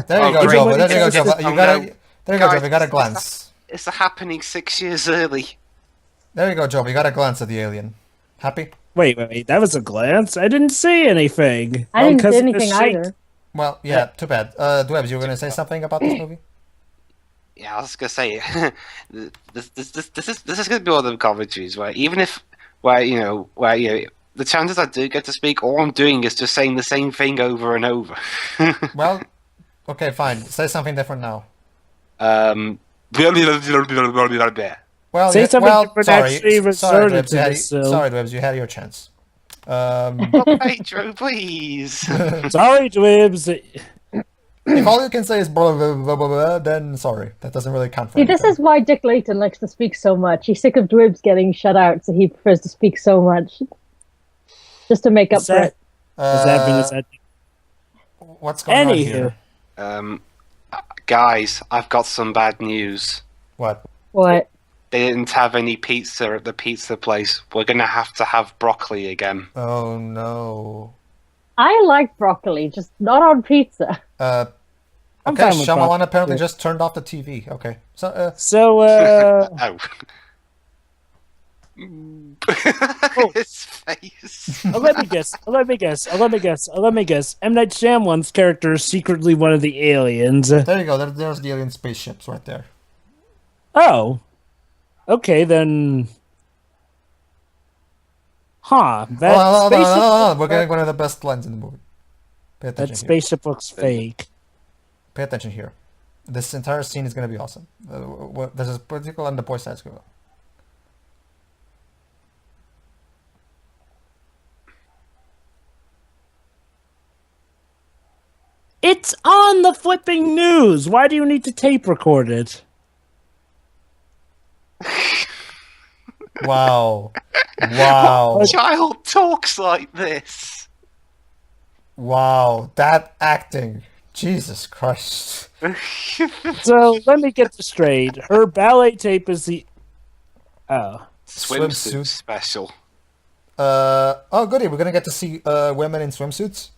There you go, Joe. There you go, Joe. You got a glance. It's happening 6 years early. There you go, Joe. You got a glance at the alien. Happy? Wait. That was a glance. I didn't see anything. I didn't Because see of the anything shake- either. Well, yeah, too bad. Dwebs, you were gonna say something about this movie? Yeah, I was gonna say this is gonna be one of them commentaries where even if the chances I do get to speak, all I'm doing is just saying the same thing over and over. Well, okay, fine. Say something different now. Um, Well, Say something different, sorry, actually sorry, resorted Dwebs, to this, so- sorry, Dwebs, you had your chance. Pedro, please. Sorry, Dwebs. If all you can say is blah, blah, blah, blah, blah, then sorry, that doesn't really count for See, this anything. is why Dick Layton likes to speak so much. He's sick of Dwibs getting shut out, so he prefers to speak so much. Just to make up for it. What's going on Anywho. here? Guys, I've got some bad news. What? What? They didn't have any pizza at the pizza place. We're gonna have to have broccoli again. Oh no. I like broccoli, just not on pizza. I'm Okay, fine with Shyamalan broccoli. apparently just turned off the TV. Okay, so So, Oh. His face. let me guess. M. Night Shyamalan's character is secretly one of the aliens. there you go. There's the alien spaceships right there. Oh. Okay, then. Huh. That Hold on, spaceship, hold on. We're getting one of the best lines in the movie. Pay attention that here. spaceship looks fake. Pay attention here. This entire scene is going to be awesome. There's a particular on the boy side. It's on the flipping news. Why do you need to tape record it? Wow. Wow. A child talks like this. Wow. That acting. Jesus Christ. So let me get this straight. Her ballet tape is the. Oh. Swimsuit special. Oh, goody. We're going to get to see women in swimsuits?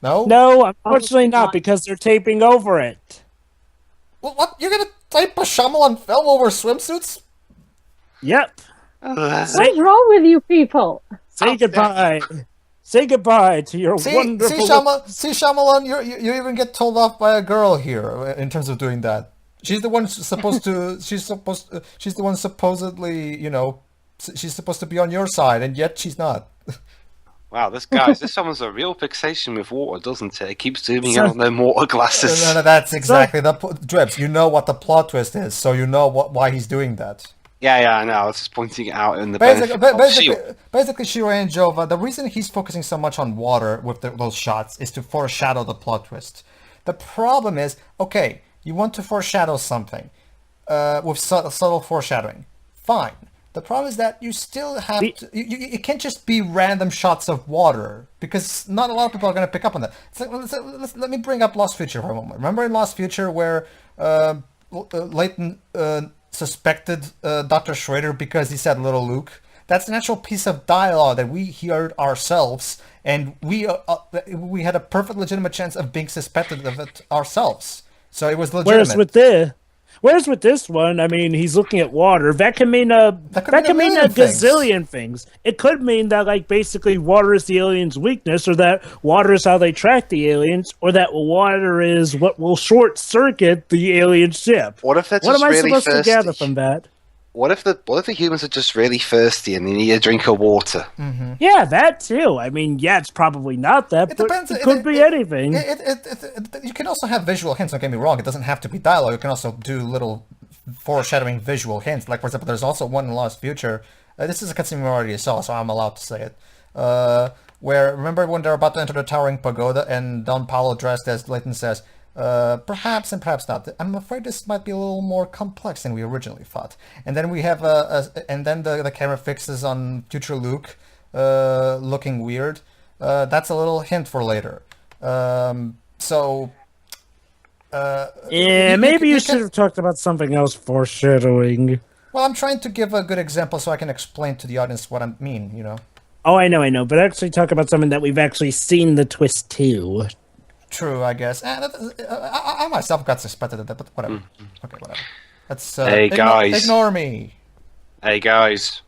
No? No, unfortunately not, because they're taping over it. What? You're going to type a Shyamalan film over swimsuits? Yep. What's wrong with you people? Say goodbye. Say goodbye to your wonderful. See, Shyamalan, you even get told off by a girl here in terms of doing that. She's the one supposed to. She's the one supposedly. She's supposed to be on your side, and yet she's not. Wow, this someone's a real fixation with water, doesn't it? It keeps zooming in on their water glasses. No, that's exactly the Drebs. You know what the plot twist is, so you know why he's doing that. Yeah, I know. I was just pointing it out in the Basically, Shiro and Jova, the reason he's focusing so much on water with those shots is to foreshadow the plot twist. The problem is, okay, you want to foreshadow something with subtle foreshadowing. Fine. The problem is that you still have to... It can't just be random shots of water, because not a lot of people are going to pick up on that. Let me bring up Lost Future for a moment. Remember in Lost Future where Leighton... suspected Dr. Schrader because he said little Luke? That's an actual piece of dialogue that we heard ourselves, and we had a perfect legitimate chance of being suspected of it ourselves. So it was legitimate. Whereas with this one, I mean, he's looking at water. That can mean a gazillion things. It could mean that, like, basically water is the alien's weakness, or that water is how they track the aliens, or that water is what will short circuit the alien ship. What if they're just What am I really supposed thirsty? to gather from that? What if the humans are just really thirsty and they need a drink of water? Mm-hmm. Yeah, that too. I mean, yeah, it's probably not that, It but depends. it could be anything. You can also have visual hints, don't get me wrong. It doesn't have to be dialogue. You can also do little foreshadowing visual hints. Like, for example, there's also one in Lost Future. This is a cutscene we already saw, so I'm allowed to say it. Where, remember when they're about to enter the towering pagoda and Don Paulo, dressed as Leighton, says, perhaps and perhaps not. I'm afraid this might be a little more complex than we originally thought. And then we have and then the camera fixes on future Luke, looking weird. That's a little hint for later. Maybe you should have talked about something else foreshadowing. Well, I'm trying to give a good example so I can explain to the audience what I mean. Oh, I know, but actually talk about something that we've actually seen the twist to. True, I guess. I myself got suspected of that, but whatever. Okay, whatever. Let's Hey, guys. Ignore me. Hey guys,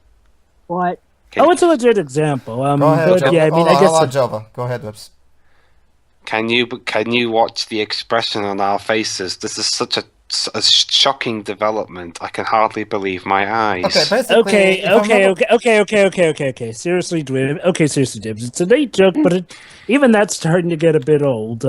What? Oh, it's a legit example. Go ahead, But Joe. yeah, I mean, I hold guess on, Jova. Go ahead, Whips. can you watch the expression on our faces? This is such a shocking development. I can hardly believe my eyes. Okay, basically, Okay. Seriously, Dibs. It's a late joke, but even that's starting to get a bit old.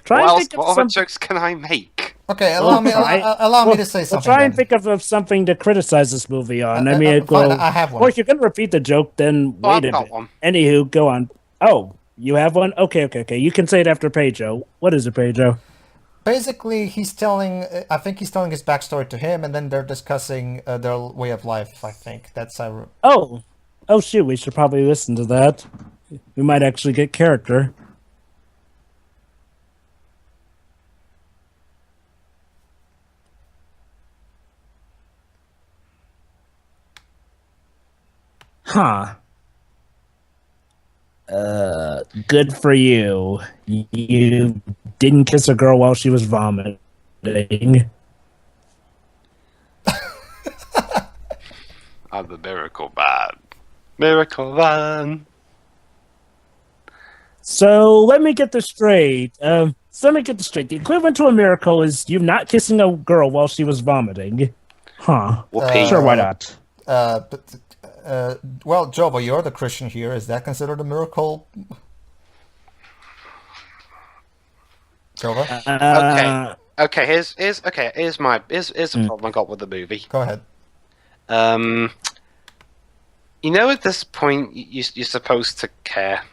Try and think of What other something. jokes can I make? Okay, allow me to say something. We'll try and then. think of something to criticize this movie on. I mean, fine, I have one. Or if you're going to repeat the joke, then Oh, wait I've a got bit. one. Anywho, go on. Oh, you have one? Okay. You can say it after Pedro. What is it, Pedro? Basically, he's telling. I think he's telling his backstory to him, and then they're discussing their way of life. I think that's how. Oh, shoot, we should probably listen to that. We might actually get character. Huh. Good for you. You didn't kiss a girl while she was vomiting. I'm the miracle man. Miracle man. So let me get this straight. The equivalent to a miracle is you not kissing a girl while she was vomiting. Huh. Whoopee. Sure, why not? Well, Jova, you're the Christian here. Is that considered a miracle? Jova? Okay. Here's the problem I got with the movie. Go ahead. You know, at this point, you're supposed to care.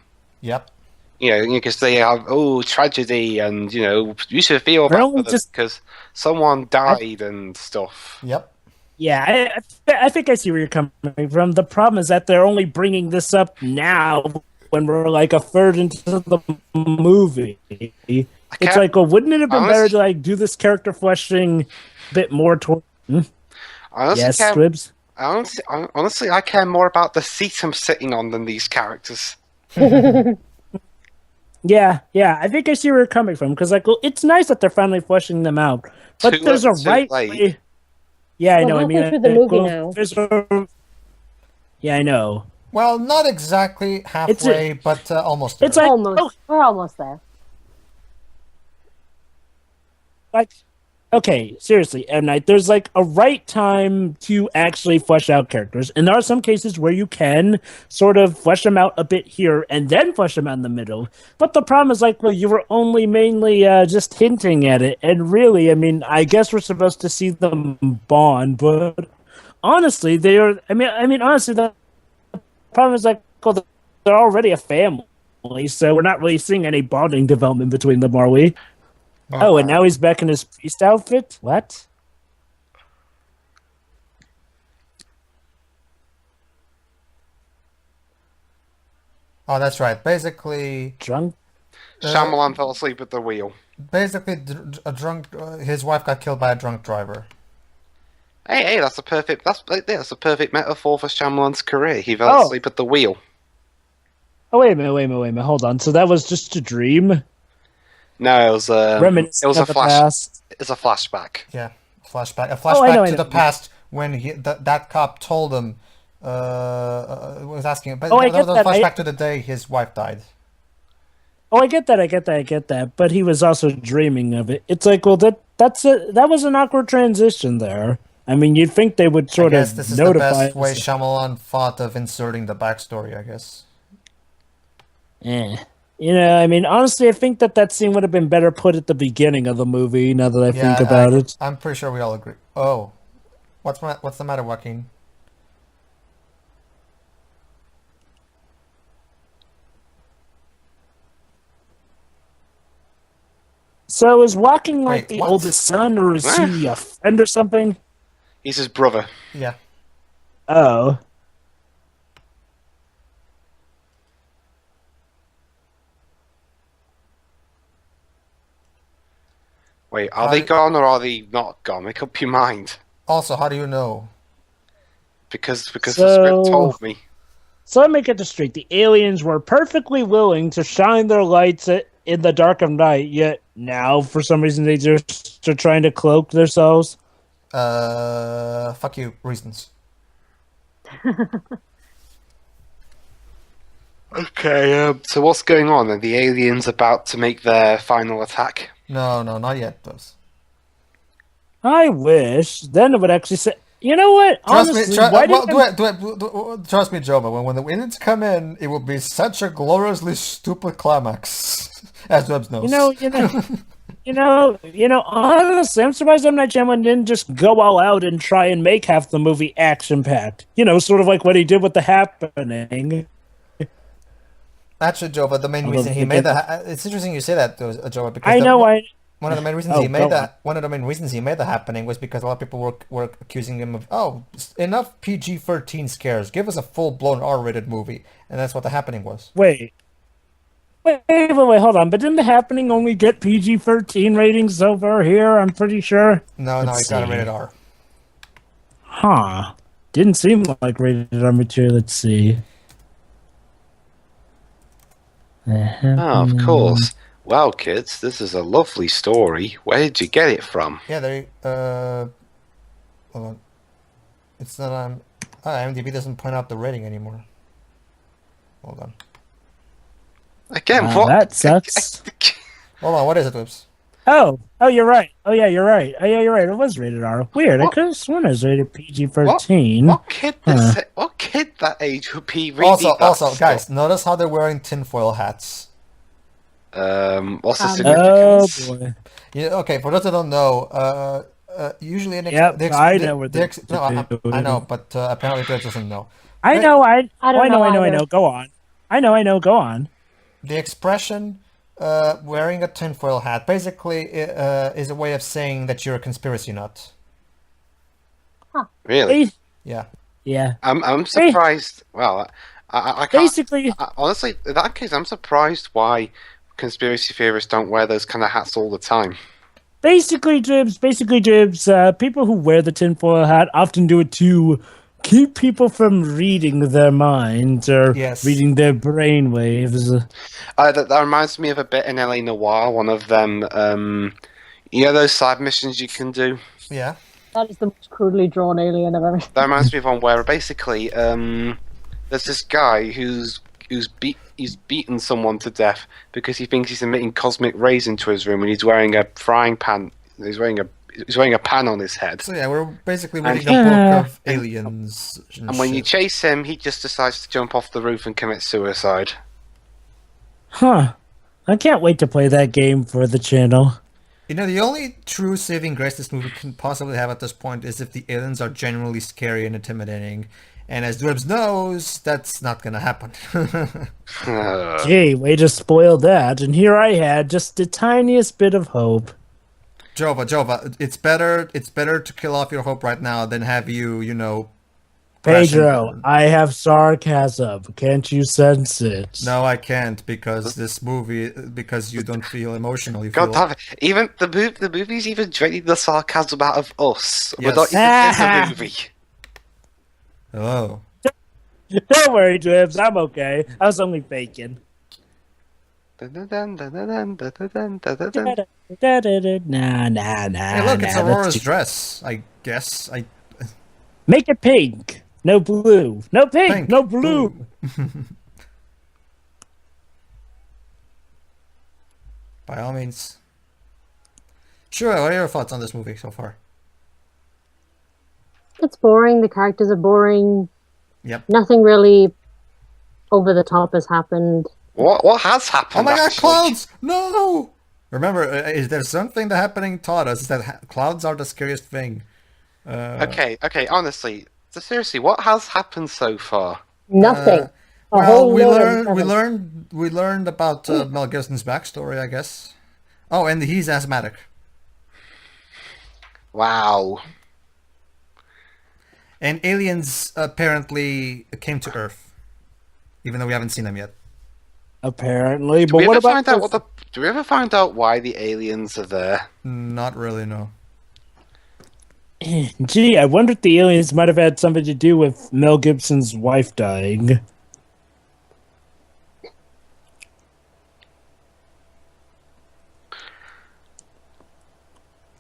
Yep. You know, because they have tragedy, and you know you should feel bad for them because someone died and stuff. Yep. Yeah, I think I see where you're coming from. The problem is that they're only bringing this up now when we're like a third into the movie. It's like, well, wouldn't it have been better to like do this character fleshing a bit more toward? Yes, Squibs. Honestly, I care more about the seat I'm sitting on than these characters. Yeah, I think I see where you're coming from because, like, well, it's nice that they're finally fleshing them out, but there's a right way. Yeah, I know. I mean, through the movie now. Yeah, I know. Well, not exactly halfway, but almost there. It's like We're almost there. Like, okay, seriously, M. Night, there's like a right time to actually flesh out characters, and there are some cases where you can sort of flesh them out a bit here and then flesh them out in the middle. But the problem is, like, well, you were only mainly just hinting at it, and really, I mean, I guess we're supposed to see them bond, but honestly, they are. I mean, honestly, the problem is, like, well, they're already a family, so we're not really seeing any bonding development between them, are we? Oh, and now he's back in his priest outfit? What? Oh, that's right. Basically, Drunk? Shyamalan fell asleep at the wheel. Basically, his wife got killed by a drunk driver. Hey, that's a perfect metaphor for Shyamalan's career. He fell asleep at the wheel. Oh, wait a minute. Hold on. So that was just a dream? No, it was a past. It's a flashback. Yeah, flashback. A flashback to the past when that cop told him. Was asking. But I get that. Flashback to the day his wife died. Oh, I get that. But he was also dreaming of it. It's like, well, that was an awkward transition there. I mean, you'd think they would sort of this is notify. the best way Shyamalan thought of inserting the backstory, I guess. You know, I mean, honestly, I think that scene would have been better put at the beginning of the movie. Now that I think about it, I'm pretty sure we all agree. Oh, what's the matter, Joaquin? So is Walking like Wait, the what? oldest son, or is he a friend or something? He's his brother. Yeah. Oh. Wait, are they gone or are they not gone? Make up your mind. Also, how do you know? Because the script told me. So let me get this straight. The aliens were perfectly willing to shine their lights in the dark of night, yet now, for some reason, they're trying to cloak themselves. Fuck you, reasons. Okay, so what's going on? Are the aliens about to make their final attack? No, not yet, those. I wish. Then it would actually say, you know what? Trust Honestly, me, why well, didn't trust me, Joba. When the aliens come in, it will be such a gloriously stupid climax, as Webbs knows. Honestly, I'm surprised M. Night Shyamalan didn't just go all out and try and make half the movie action-packed. Sort of like what he did with The Happening. Actually, Joba, the main Although reason he they made did- it's interesting you say that, Joba, because I know, I... one of the main reasons Oh, he made go on. that one of the main reasons he made The Happening was because a lot of people were accusing him of enough PG-13 scares, give us a full-blown R-rated movie, and that's what The Happening was. Wait, hold on. But didn't The Happening only get PG-13 ratings over here? I'm pretty sure. No, Let's it got a see. rated R. Huh. Didn't seem like rated R material. Let's see. Oh, of course. Well, kids, this is a lovely story. Where did you get it from? Yeah, hold on. It's not on. IMDb doesn't point out the rating anymore. Hold on. Again, Wow, what? that sucks. Hold on, what is it, Whips? Oh, you're right. Oh, yeah, you're right. It was rated R. Weird. What? I could have sworn it was rated PG-13. What kid that age would be reading Also, that stuff? guys, notice how they're wearing tinfoil hats. What's the Oh, significance? boy. Okay, for those that don't know, usually an Yep, I know what they're I know, but apparently Dave doesn't know. I know. I don't know know. either. Go on. I know. Go on. The expression wearing a tinfoil hat basically is a way of saying that you're a conspiracy nut. Really? Yeah. Yeah. I'm surprised. Well, I can't. Basically, Honestly, in that case, I'm surprised why conspiracy theorists don't wear those kind of hats all the time. Basically, Jibs, people who wear the tinfoil hat often do it to keep people from reading their minds or Yes. reading their brain waves. That reminds me of a bit in LA Noire. One of them, those side missions you can do. Yeah. That is the most crudely drawn alien I've ever seen. That reminds me of one where basically, there's this guy who's beaten someone to death because he thinks he's emitting cosmic rays into his room, and he's wearing a frying pan. He's wearing a pan on his head. So yeah, we're basically And- reading a book of aliens. And when you shit. chase him, he just decides to jump off the roof and commit suicide. Huh. I can't wait to play that game for the channel. The only true saving grace this movie can possibly have at this point is if the aliens are genuinely scary and intimidating. And as Dwebs knows, that's not gonna happen. Gee, way to spoil that. And here I had just the tiniest bit of hope. Jova, it's better to kill off your hope right now than have you, Pedro, I have sarcasm. Can't you sense it? No, I can't because because you don't feel emotional. You God feel damn it! Even the movie's even draining the sarcasm out of us. Yes. We're not even in the movie. Oh. Don't worry, Dribs. I'm okay. I was only faking. Nah. Hey, look, it's Aurora's dress. I guess. Make it pink. No blue. No pink. Pink. No blue. By all means. Sure, what are your thoughts on this movie so far? It's boring. The characters are boring. Yep. Nothing really over the top has happened. What has happened? Oh my god, actually? clouds! No! Remember, is there something that happening taught us is that clouds are the scariest thing. Okay. Honestly, so seriously, what has happened so far? Nothing. A Well, whole we load of learned about Mel Gibson's backstory, I guess. Oh, and he's asthmatic. Wow. And aliens apparently came to Earth, even though we haven't seen them yet. Apparently, Do but we what ever about find out Do we ever find out why the aliens are there? Not really, no. Gee, I wonder if the aliens might have had something to do with Mel Gibson's wife dying.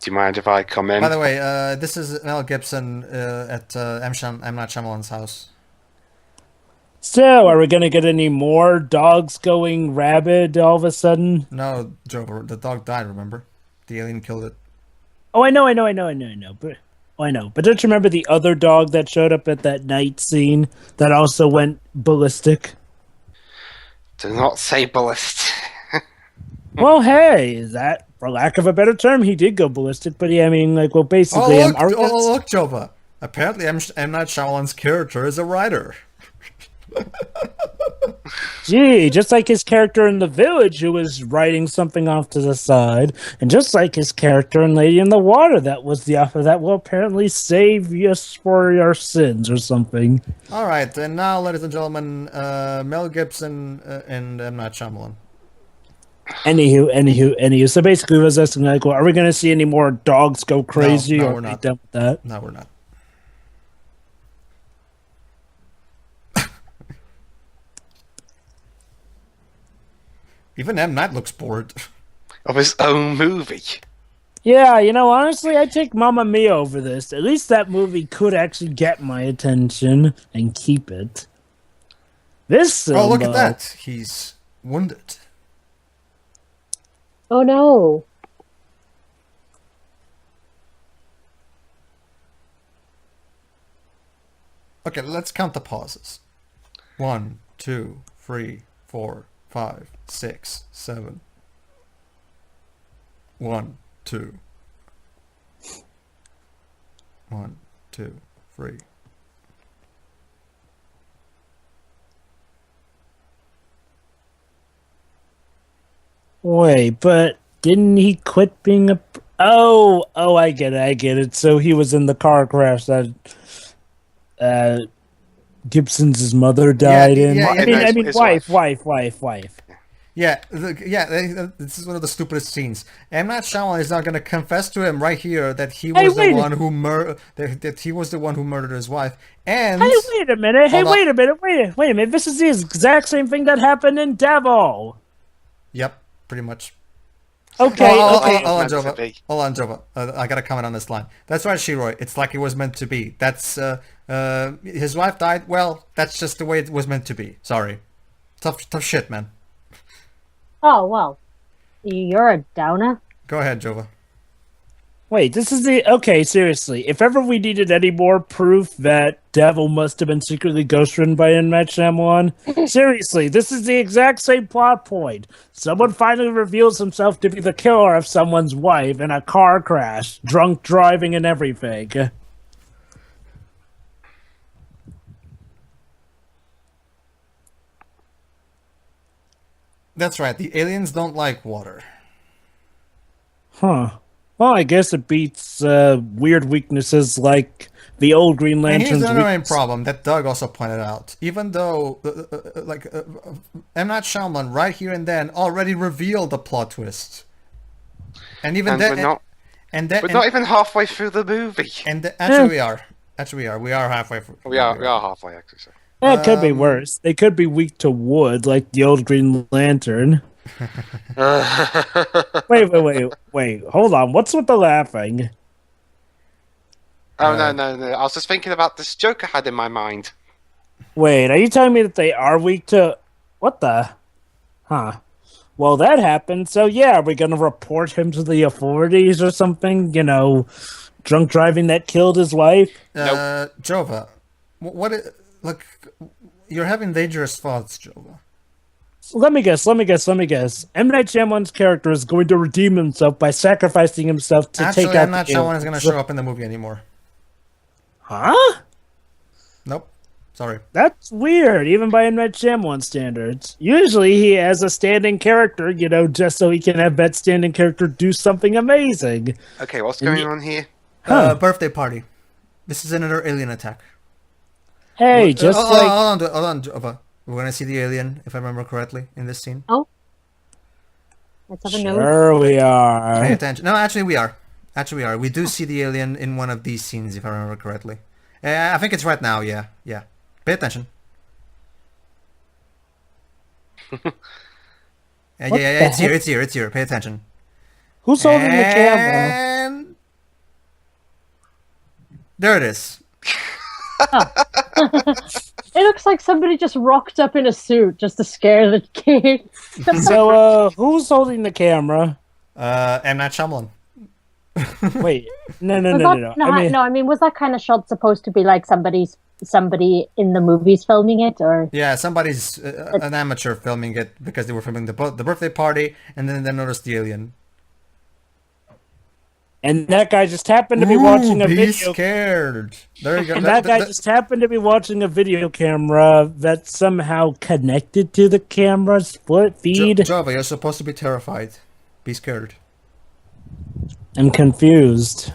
Do you mind if I come in? By the way, this is Mel Gibson at M. Night Shyamalan's house. So, are we gonna get any more dogs going rabid all of a sudden? No, Joe, the dog died, remember? The alien killed it. Oh, I know. But don't you remember the other dog that showed up at that night scene that also went ballistic? Do not say ballist. Well, hey, that, for lack of a better term, he did go ballistic. But yeah, I mean, like, well, basically, Look, Jova. Apparently, M. Night Shyamalan's character is a writer. gee, just like his character in The Village, who was writing something off to the side, and just like his character in Lady in the Water, that was the offer that will apparently save us for your sins or something. All right, and now, ladies and gentlemen, Mel Gibson and M. Night Shyamalan. Anywho. So basically, I was asking, like, well, are we going to see any more dogs go crazy, No, or we're are we not. done with that? No, we're not. Even M. Night looks bored. Of his own movie. Yeah, honestly, I take Mamma Mia over this. At least that movie could actually get my attention and keep it. This Oh, look at that. He's wounded. Oh no. Okay, let's count the pauses. 1, 2, 3, 4, 5, 6, 7. 1, 2. 1, 2, 3. Wait, but didn't he quit being a... Oh, I get it. So he was in the car crash that Gibson's mother died in. yeah, I mean, his wife. Yeah, this is one of the stupidest scenes. M. Night Shyamalan is now going to confess to him right here that he was the one who that he was the one who murdered his wife. And Hey, wait a minute. Hold on. Wait a minute. This is the exact same thing that happened in Devil. Yep, pretty much. Okay. Hold on, Meant to Jova. be. Hold on, Jova. I gotta comment on this line. That's right, Shiroi. It's like it was meant to be. That's his wife died. Well, that's just the way it was meant to be. Sorry. Tough shit, man. Oh well. You're a downer. Go ahead, Jova. Wait, this is the... Okay, seriously. If ever we needed any more proof that Devil must have been secretly ghostwritten by M. Night Shyamalan, seriously, this is the exact same plot point. Someone finally reveals himself to be the killer of someone's wife in a car crash, drunk driving and everything. That's right. The aliens don't like water. Huh. Well, I guess it beats weird weaknesses like the old Green And Lantern's here's another main weakness. problem that Doug also pointed out. Even though, M. Night Shyamalan right here and then already revealed the plot twist, and even And then, we're not even halfway through the movie. actually we are. Actually, we are halfway through. We are halfway, actually. So. It could be worse. They could be weak to wood, like the old Green Lantern. Wait. Hold on. What's with the laughing? Oh, no. I was just thinking about this joke I had in my mind. Wait, are you telling me that they are weak to... What the... Huh. Well, that happened, so yeah, are we gonna report him to the authorities or something? Drunk driving that killed his wife? Jova, look, you're having dangerous thoughts, Jova. Let me guess. M. Night Shyamalan's character is going to redeem himself by sacrificing himself to Actually, take out I'm not the sure one is aliens. going to show up in the movie anymore. Huh? Nope. Sorry. That's weird, even by M. Night Shyamalan standards. Usually he has a standing character, just so he can have that standing character do something amazing. Okay, what's going on here? Birthday party. This is another alien attack. Hey, just like... Hold on, Jova. We're going to see the alien, if I remember correctly, in this scene. Oh. Let's have a note. Sure we Pay are. attention. No, actually we are. We do see the alien in one of these scenes, if I remember correctly. I think it's right now, yeah. Pay attention. It's here. Pay attention. Who's holding the camera? And there it is. It looks like somebody just rocked up in a suit just to scare the kid. So, who's holding the camera? M. Night Shyamalan. Wait, no. I mean, was that kind of shot supposed to be like somebody in the movies filming it, or? Yeah, somebody's an amateur filming it because they were filming the birthday party, and then they noticed the alien. And that guy just happened to be watching a be video. Scared. There you go. And that guy just happened to be watching a video camera that somehow connected to the camera split feed. Java, you're supposed to be terrified. Be scared. I'm confused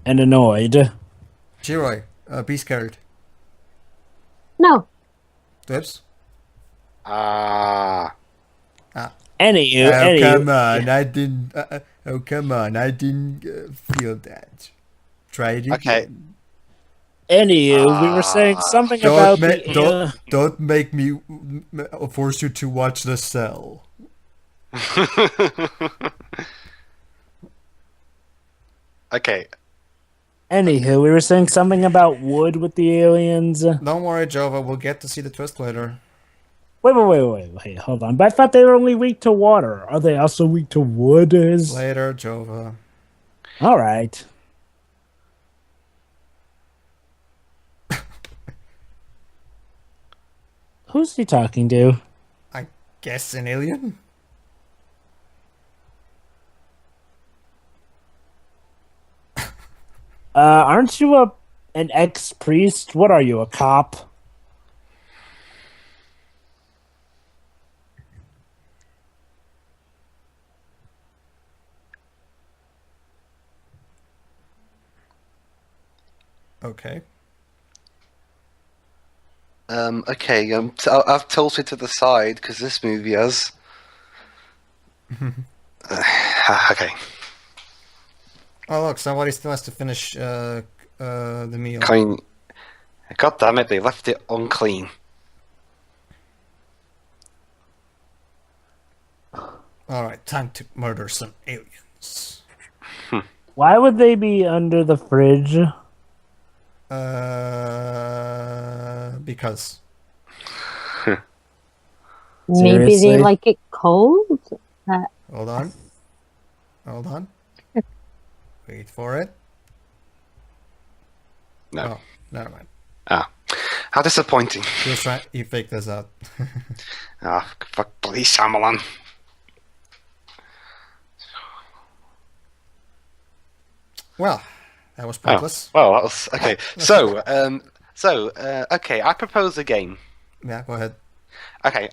and annoyed. Jiroy, be scared. No. Dibs? Anywho, come on, I didn't. Oh, come on, I didn't feel that. Try it again. Okay. Anywho, we were saying something about don't make me force you to watch The Cell. Okay. Anywho, we were saying something about wood with the aliens. Don't worry, Jova. We'll get to see the twist later. Wait, hold on. But I thought they were only weak to water. Are they also weak to wood? Later, Jova. All right. Who's he talking to? I guess an alien? Aren't you an ex-priest? What are you, a cop? Okay. Okay. I've tilted to the side because this movie has. Okay. Oh look, somebody still has to finish the meal. God damn it! They left it unclean. All right, time to murder some aliens. Why would they be under the fridge? Because. Maybe they Seriously? like it cold? Hold on. Wait for it. No. Oh, never mind. How disappointing. You faked this out. Fuck, bloody Shyamalan. Well, that was pointless. Well, that was okay. Okay, I propose a game. Yeah, go ahead. Okay.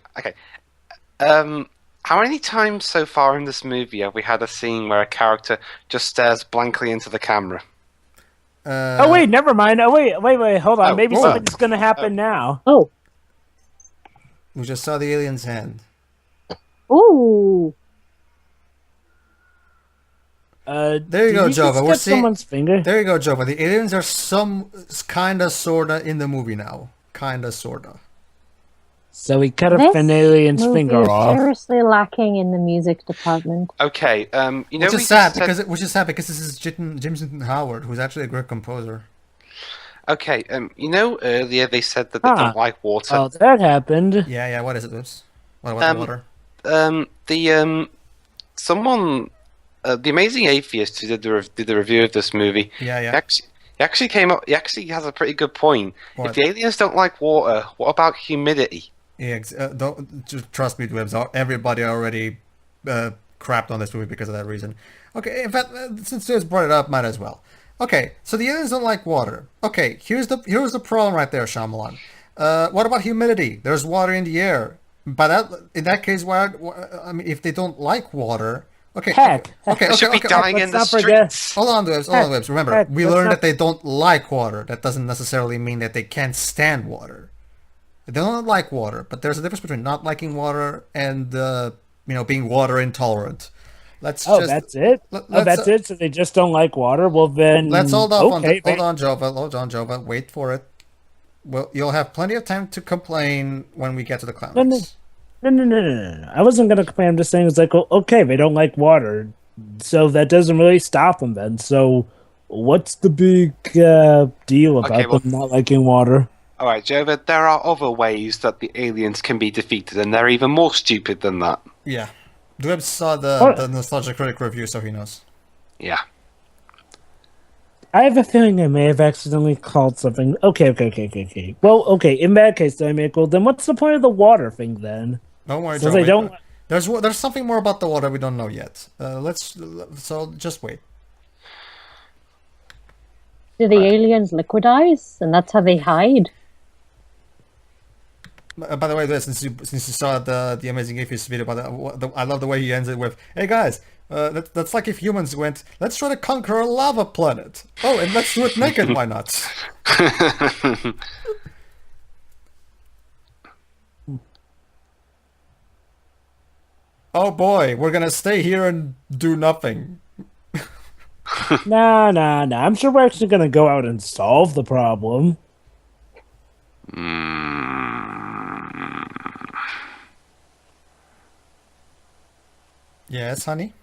How many times so far in this movie have we had a scene where a character just stares blankly into the camera? Oh wait, never mind. Oh wait, hold on. Maybe something's gonna happen now. Oh. We just saw the alien's hand. Ooh. There you go, Jova. We're seeing someone's finger. There you go, Jova. The aliens are some kinda sorta in the movie now. Kinda sorta. So he cut off an alien's finger off. Seriously lacking in the music department. Okay, you know, which is sad because this is Jameson Howard, who's actually a great composer. Okay, you know, earlier they said that they don't like water. Oh, that happened. Yeah. What is it, Lips? What about the water? Someone, the Amazing Atheist, who did the review of this movie. Yeah. He actually came up. He actually has a pretty good point. What? If the aliens don't like water, what about humidity? Yeah, don't trust me, Dwebs. Everybody already crapped on this movie because of that reason. Okay, in fact, since Dwebs brought it up, might as well. Okay, so the aliens don't like water. Okay, here's the problem right there, Shyamalan. What about humidity? There's water in the air. In that case, if they don't like water, okay. They should be dying in the streets. Hold on, Dwebs. Remember, we learned that they don't like water. That doesn't necessarily mean that they can't stand water. They don't like water, but there's a difference between not liking water and being water intolerant. That's it. That's it. So they just don't like water. Well, then let's hold on, Jova. Wait for it. Well, you'll have plenty of time to complain when we get to the climax. No. I wasn't gonna complain. I'm just saying it's like, well, okay, they don't like water, so that doesn't really stop them then. So, what's the big deal about them not liking water? All right, Jova, there are other ways that the aliens can be defeated, and they're even more stupid than that. Yeah. Dweb saw the What? Nostalgia Critic review, so he knows. Yeah. I have a feeling I may have accidentally called something. Okay. Well, okay. In that case, then, Michael, then what's the point of the water thing then? Don't worry, Since Joe. they don't. There's something more about the water we don't know yet. So just wait. Do the aliens liquidize, and that's how they hide? By the way, since you saw the Amazing Atheist video about I love the way he ends it with, "Hey guys, that's like if humans went, let's try to conquer a lava planet. Oh, and let's do it naked. Why not?" Oh boy, we're gonna stay here and do nothing. Nah. I'm sure we're actually gonna go out and solve the problem. Yes, honey.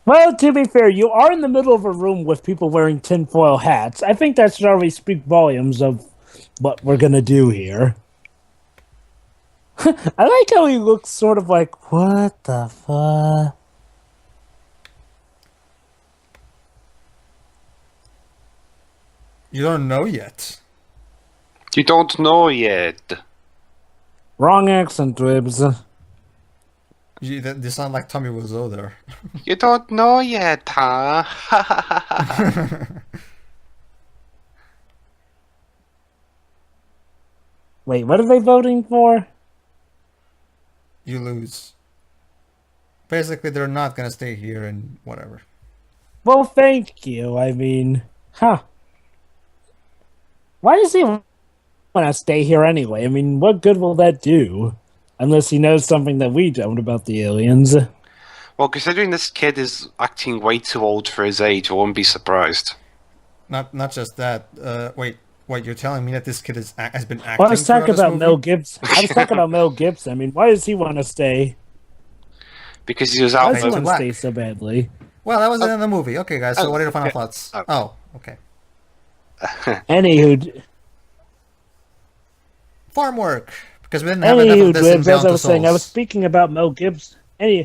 Well, to be fair, you are in the middle of a room with people wearing tinfoil hats. I think that should already speak volumes of what we're gonna do here. I like how he looks sort of like, what the fuck? You don't know yet. You don't know yet. Wrong accent, Dribs. They sound like Tommy Wiseau there. You don't know yet, huh? Wait, what are they voting for? You lose. Basically, they're not gonna stay here and whatever. Well, thank you. I mean, huh. Why does he want to stay here anyway? I mean, what good will that do? Unless he knows something that we don't about the aliens. Well, considering this kid is acting way too old for his age, I wouldn't be surprised. Not just that. Wait, you're telling me that this kid has been acting? Well, I was talking throughout this about movie? Mel Gibson. I was talking about Mel Gibson. I mean, why does he want to stay? Because he was Why out does he Fade to want to black. stay so badly? Well, that was in the movie. Okay, guys. So, what are your final okay. thoughts? Oh. Oh, okay. Anywho, Farm work, because we didn't have enough of this in Dribs, Beyond as I Two was saying, I was Souls. speaking about Mel Gibson. Yeah.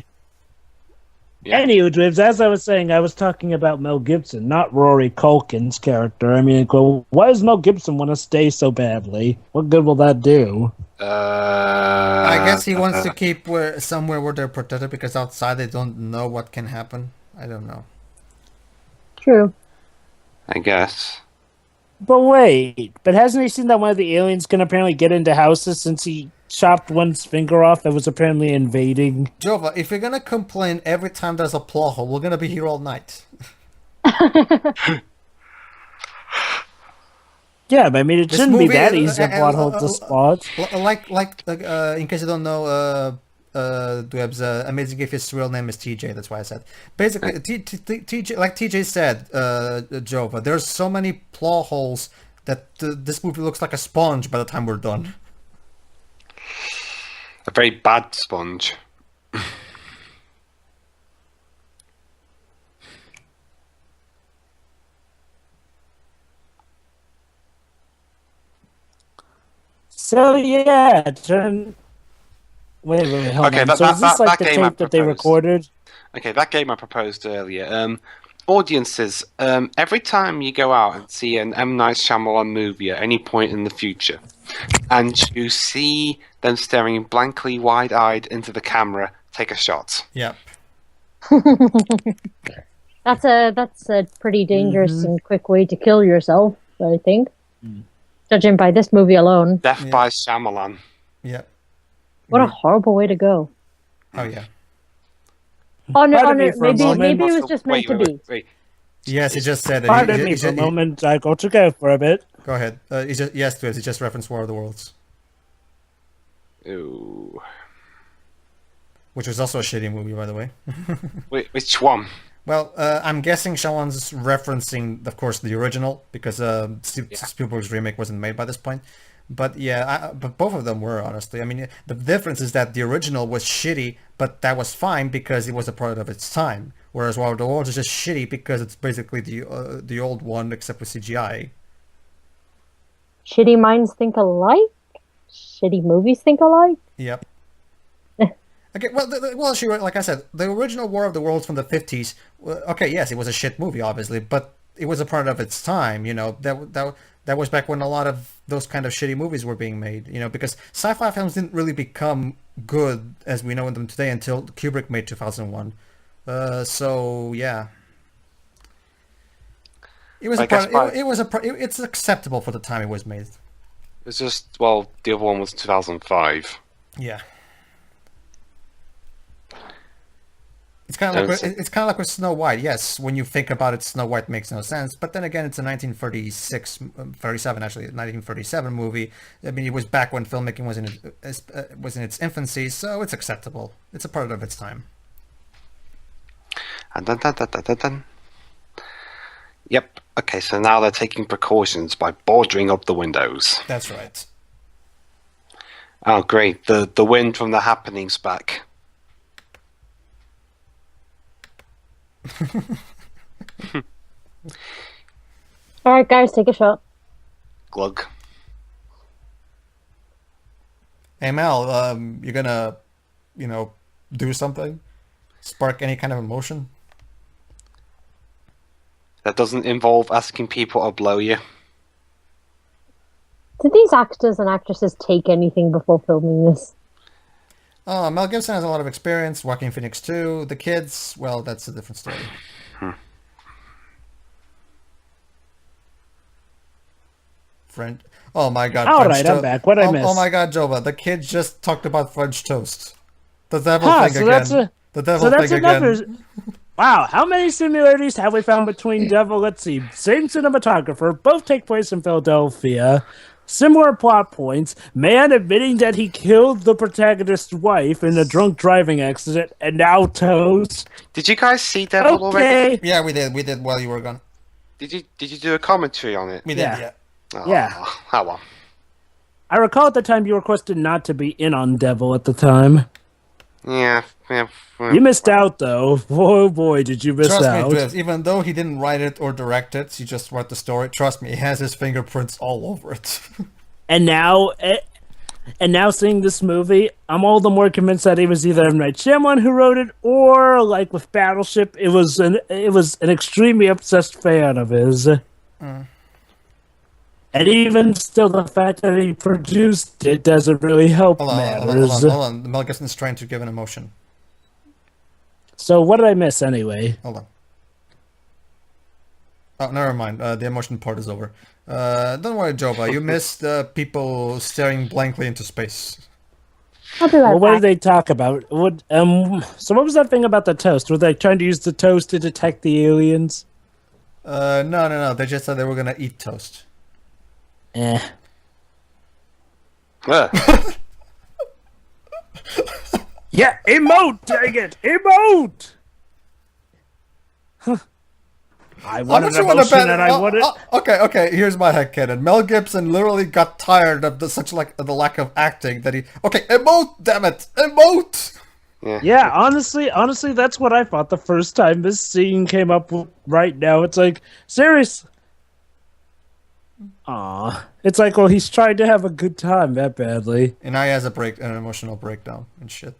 Anywho, Dribs, as I was saying, I was talking about Mel Gibson, not Rory Culkin's character. I mean, why does Mel Gibson want to stay so badly? What good will that do? I guess he wants to keep somewhere where they're protected, because outside they don't know what can happen. I don't know. True. I guess. But wait, hasn't he seen that one of the aliens can apparently get into houses since he chopped one's finger off that was apparently invading? Jova, if you're gonna complain every time there's a plot hole, we're gonna be here all night. Yeah, but I mean, it This shouldn't be movie that is- easy a plot hole to spot. In case you don't know, Dweb's Amazing If his real name is TJ. That's why I said. Basically, TJ, like TJ said, Jova, there's so many plot holes that this movie looks like a sponge by the time we're done. A very bad sponge. So yeah, turn. Wait, hold Okay, on. that- So is this that like the game I tape that they proposed. recorded? Okay, that game I proposed earlier. Audiences, every time you go out and see an M. Night Shyamalan movie at any point in the future, and you see them staring blankly wide-eyed into the camera, take a shot. Yep. That's a pretty dangerous and quick way to kill yourself, I think. Judging by this movie alone. Death Yeah. by Shyamalan. Yep. What a horrible way to go. Oh yeah. Pardon me for a Maybe moment. it was just meant to be. Wait. Yes, he just said it. Pardon me for a moment. I got to go for a bit. Go ahead. Yes, Dwebs. He just referenced War of the Worlds, Ooh. which was also a shitty movie, by the way. Wait, which one? Well, I'm guessing Shyamalan's referencing, of course, the original, because Spielberg's remake wasn't made by this point. But yeah, but both of them were, honestly. I mean, the difference is that the original was shitty, but that was fine because it was a product of its time. Whereas War of the Worlds is just shitty because it's basically the old one except with CGI. shitty minds think alike. Shitty movies think alike. Yep. Okay, well, like I said, the original War of the Worlds from the 50s. Okay, yes, it was a shit movie, obviously, but it was a product of its time. You know, that was back when a lot of those kind of shitty movies were being made. You know, because sci-fi films didn't really become good as we know them today until Kubrick made 2001. So yeah, it was it's acceptable for the time it was made. It's just, well, the other one was 2005. Yeah. It's kind of like with Snow White. Yes, when you think about it, Snow White makes no sense. But then again, it's a 37 actually, 1937 movie. I mean, it was back when filmmaking was in its infancy, so it's acceptable. It's a product of its time. And dun. Yep. Okay, so now they're taking precautions by boarding up the windows. That's right. Oh, great! The wind from the happenings back. All right, guys, take a shot. Glug. Hey Mel, you're gonna, do something? Spark any kind of emotion? That doesn't involve asking people to blow you. Did these actors and actresses take anything before filming this? Oh, Mel Gibson has a lot of experience. Joaquin Phoenix too. The kids, well, that's a different story. French. Oh my God. All right, I'm back. What I missed? Oh my God, Jova. The kid just talked about French toast. The devil thing again. The devil thing again. Wow, how many similarities have we found between Devil? Let's see. Same cinematographer, both take place in Philadelphia. Similar plot points. Man admitting that he killed the protagonist's wife in a drunk driving accident, and now toast. Did you guys see Devil already? Yeah, we did. We did while you were gone. Did you do a commentary on it? We did, yeah. Oh, yeah. How well? I recall at the time you requested not to be in on Devil at the time. Yeah. You missed out, though. Oh boy, did you miss out. Trust me, Drift, even though he didn't write it or direct it, he just wrote the story. Trust me, he has his fingerprints all over it. And now seeing this movie, I'm all the more convinced that it was either M. Night Shyamalan who wrote it, or like with Battleship, it was an extremely obsessed fan of his. And even still, the fact that he produced it doesn't really help matters. Hold on. Mel Gibson's trying to give an emotion. So what did I miss anyway? Hold on. Oh, never mind. The emotion part is over. Don't worry, Jova. You missed people staring blankly into space. I'll be right Well, what back. did they talk about? So what was that thing about the toast? Were they trying to use the toast to detect the aliens? No. They just said they were gonna eat toast. Eh. Yeah, emote, dang it! Emote! I wanted emotion and I wanted... Okay, here's my headcanon. Mel Gibson literally got tired of the lack of acting that he... Okay, emote, damn it! Emote! Yeah, honestly, that's what I thought the first time this scene came up right now. It's like, seriously... Aw. It's like, well, he's trying to have a good time that badly. And now he has an emotional breakdown and shit.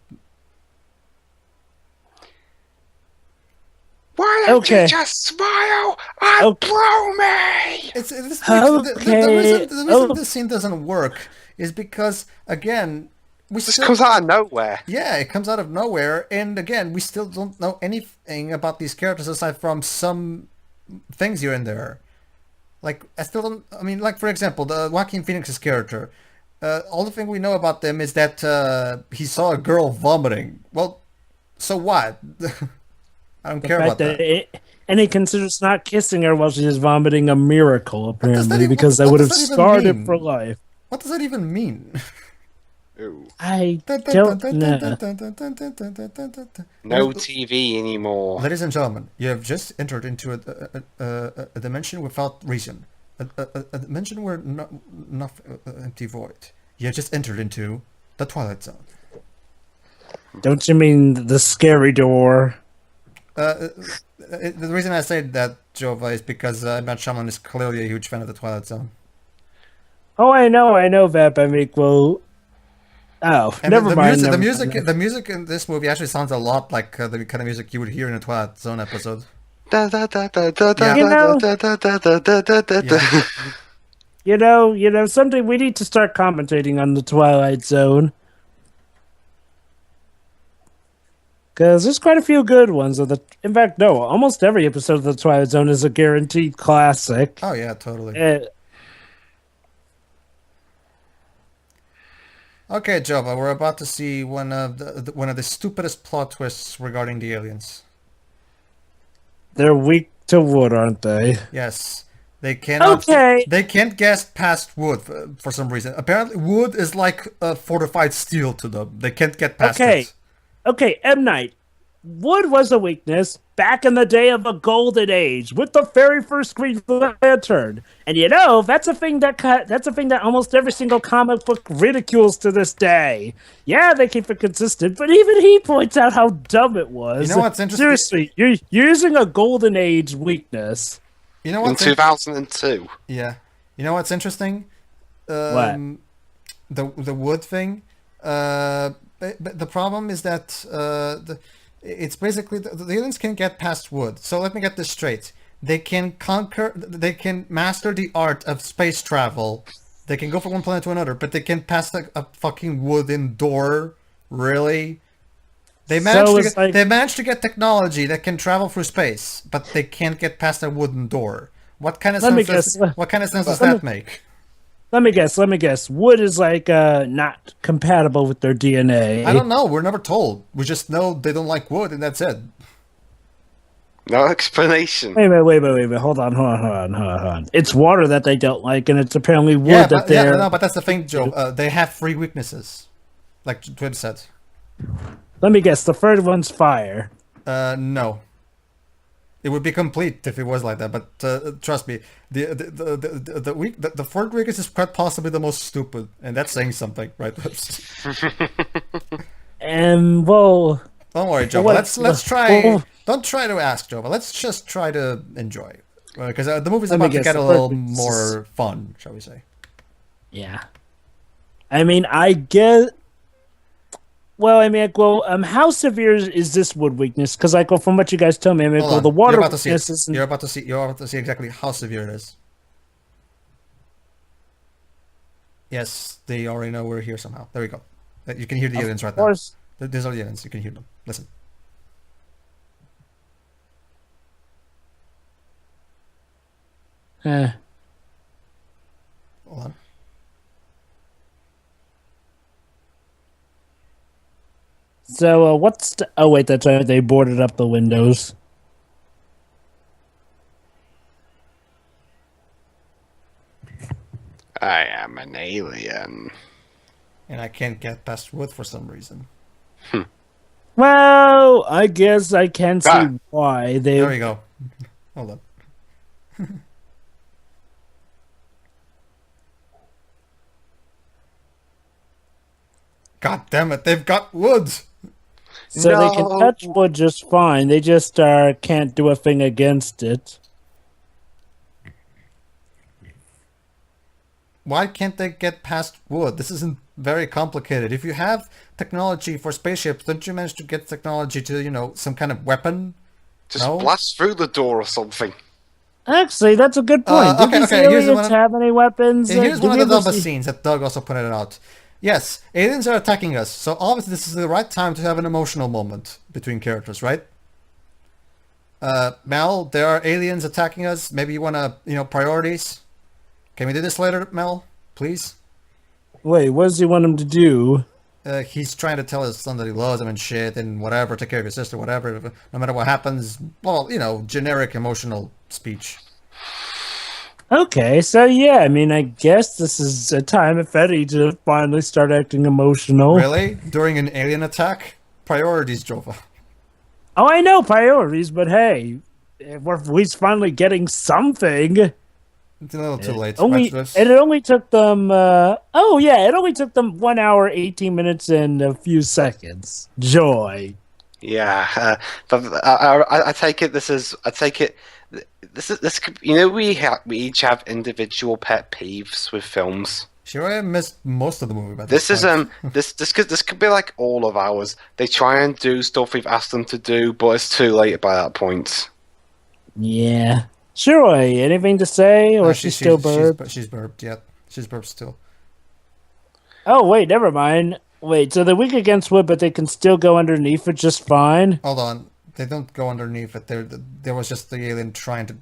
Why don't you just smile and blow me? The reason this scene doesn't work is because, again, this comes out of nowhere. Yeah, it comes out of nowhere, and again, we still don't know anything about these characters aside from some things here and there. Like, like, for example, the Joaquin Phoenix's character. All the thing we know about them is that he saw a girl vomiting. Well, so what? I don't care about that. And he considers not kissing her while she's vomiting a miracle, apparently, because that would have scarred him for life. What does that even mean? I don't know. No TV anymore. Ladies and gentlemen, you have just entered into a dimension without reason. A dimension where not empty void. You have just entered into the Twilight Zone. Don't you mean the scary door? The reason I say that, Jova, is because Matt Shyamalan is clearly a huge fan of the Twilight Zone. Oh, I know that, but I mean, well, oh, And never mind. the music in this movie actually sounds a lot like the kind of music you would hear in a Twilight Zone episode. You know, something we need to start commentating on the Twilight Zone. Because there's quite a few good ones. In fact, no, almost every episode of the Twilight Zone is a guaranteed classic. Oh yeah, totally. Okay, Jova, we're about to see one of the stupidest plot twists regarding the aliens. They're weak to wood, aren't they? Yes. They cannot. Okay. They can't get past wood for some reason. Apparently, wood is like fortified steel to them. They can't get past it. Okay, M. Night. Wood was a weakness back in the day of the Golden Age with the very first Green Lantern, and that's a thing that almost every single comic book ridicules to this day. Yeah, they keep it consistent, but even he points out how dumb it was. You know what's interesting? Seriously, you're using a Golden Age weakness. You know what's in 2002. Yeah. You know what's interesting? What? The wood thing. But the problem is that it's basically the aliens can get past wood. So let me get this straight. They can master the art of space travel. They can go from one planet to another, but they can't pass a fucking wooden door. Really? They managed to get technology that can travel through space, but they can't get past a wooden door. What kind of sense does that make? Let me guess. Wood is not compatible with their DNA. I don't know. We're never told. We just know they don't like wood, and that's it. No explanation. Wait. Hold on. It's water that they don't like, and it's apparently wood that they're... no, but that's the thing, Joe. They have 3 weaknesses, like Twin said. Let me guess. The third one's fire. No. It would be complete if it was like that, but trust me, the third weakness is quite possibly the most stupid, and that's saying something, right? Well, don't worry, Joe. Let's try. Don't try to ask, Joe. Let's just try to enjoy, because the movie's about to get a little more fun, shall we say? Yeah. I mean, I guess. Well, how severe is this wood weakness? Because from what you guys tell me, the water weakness is... You're about to see exactly how severe it is. Yes, they already know we're here somehow. There we go. You can hear the aliens right now. These are the aliens. You can hear them. Listen. Hold on. So, oh, wait, that's right. They boarded up the windows. I am an alien. And I can't get past wood for some reason. Well, I guess I can see why they... There we go. Hold on. God damn it, they've got wood! So they can touch wood just fine. They just can't do a thing against it. Why can't they get past wood? This isn't very complicated. If you have technology for spaceships, don't you manage to get technology to, some kind of weapon? Just blast through the door or something. Actually, that's a good point. Did these aliens have any weapons? Here's one of the dumbest scenes that Doug also pointed out. Yes, aliens are attacking us, so obviously this is the right time to have an emotional moment between characters, right? Mel, there are aliens attacking us. Maybe you want to, priorities? Can we do this later, Mel? Please? Wait, what does he want him to do? He's trying to tell his son that he loves him and shit and whatever, take care of his sister, whatever. No matter what happens, well, generic emotional speech. Okay, so yeah, I guess this is a time if any to finally start acting emotional. Really? During an alien attack? Priorities, Jova. Oh, I know priorities, but hey, we're at least finally getting something. It's a little too late. It only took them, it only took them 1 hour, 18 minutes, and a few seconds. Joy. Yeah, but I take it we each have individual pet peeves with films. Sure, I missed most of the movie. But This could be like all of ours. They try and do stuff we've asked them to do, but it's too late by that point. Yeah. Shiroi, anything to say, or she's still burped? She's burped. Yeah, she's burped still. Oh wait, never mind. Wait, so they're weak against wood, but they can still go underneath it just fine. Hold on, they don't go underneath it. There was just the alien trying to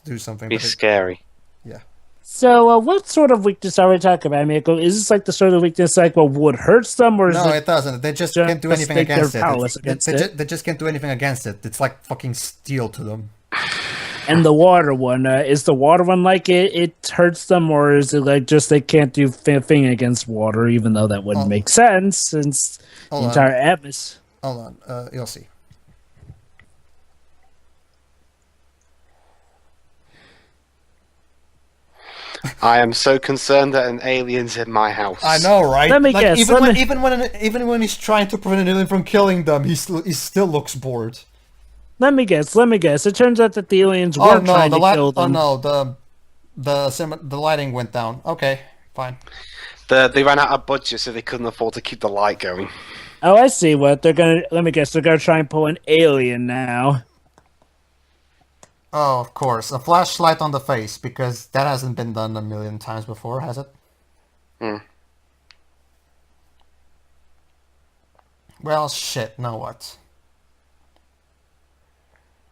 do something. It's scary. Yeah. So, what sort of weakness are we talking about, Miko? Is this like the sort of weakness like wood hurts them, or is no, it doesn't. They just can't do anything against it. They just can't do anything against it. It's like fucking steel to them. And the water one, is the water one like it hurts them, or is it like just they can't do thing against water, even though that wouldn't make sense since the entire atmosphere. Hold on, you'll see. I am so concerned that an alien's in my house. I know, right? Let me guess. Even when he's trying to prevent an alien from killing them, he still looks bored. Let me guess. It turns out that the aliens were trying to kill them. Oh no, the lighting went down. Okay, fine. They ran out of budget, so they couldn't afford to keep the light going. Oh, I see what they're gonna. Let me guess. They're gonna try and pull an alien now. Oh, of course, a flashlight on the face, because that hasn't been done a million times before, has it? Well, shit. Now what?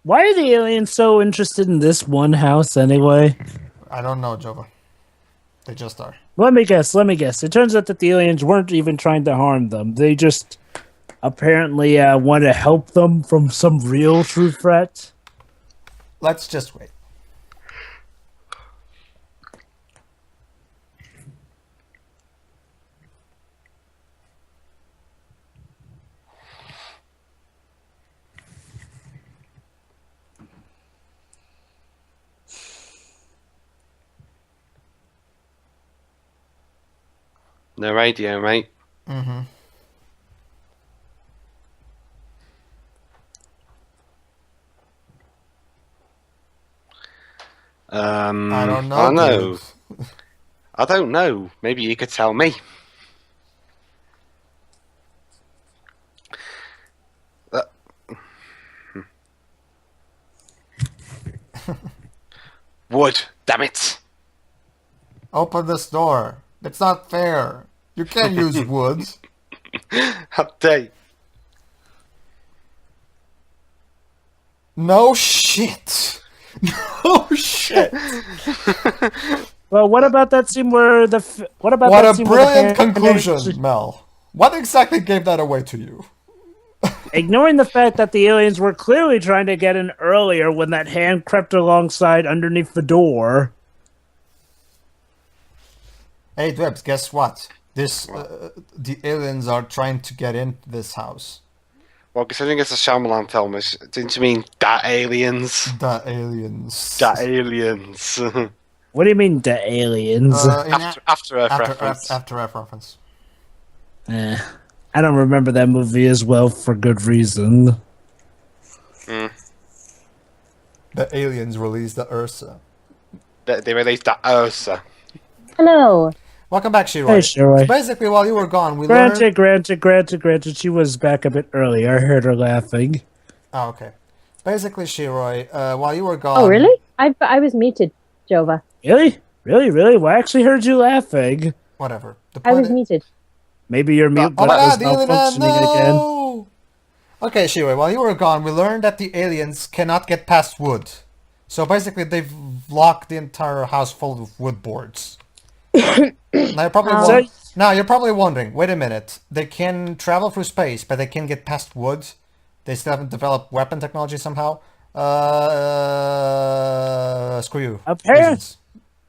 Why are the aliens so interested in this one house anyway? I don't know, Jova. They just are. Let me guess. It turns out that the aliens weren't even trying to harm them. They just apparently want to help them from some real true threat. Let's just wait. No radio, mate. Mm-hmm. I don't know. I know. I don't know. Maybe you could tell me. Wood, damn it! Open this door. It's not fair. You can't use wood. How dare. No shit. No shit. Well, what about that scene where what a brilliant conclusion, Mel. What exactly gave that away to you? Ignoring the fact that the aliens were clearly trying to get in earlier when that hand crept alongside underneath the door. Hey, Dwebs, guess what? The aliens are trying to get into this house. Well, considering it's a Shyamalan film, didn't you mean that aliens? The aliens. The aliens. What do you mean, the aliens? After Earth reference. After Earth reference. I don't remember that movie as well for good reason. The aliens released the Ursa. They released the Ursa. Hello. Welcome back, Shiroi. Hey, Shiroi. So basically, while you were gone, we learned... Granted. She was back a bit earlier. I heard her laughing. Oh, okay. Basically, Shiroi, while you were gone... Oh, really? I was muted, Jova. Really? Well, I actually heard you laughing. Whatever. I was muted. Maybe your mute button was malfunctioning again. Okay, Shiroi, while you were gone, we learned that the aliens cannot get past wood. So basically, they've locked the entire house full of wood boards. Now you're probably wondering, wait a minute, they can travel through space, but they can't get past wood? They still haven't developed weapon technology somehow? Screw you. Apparently,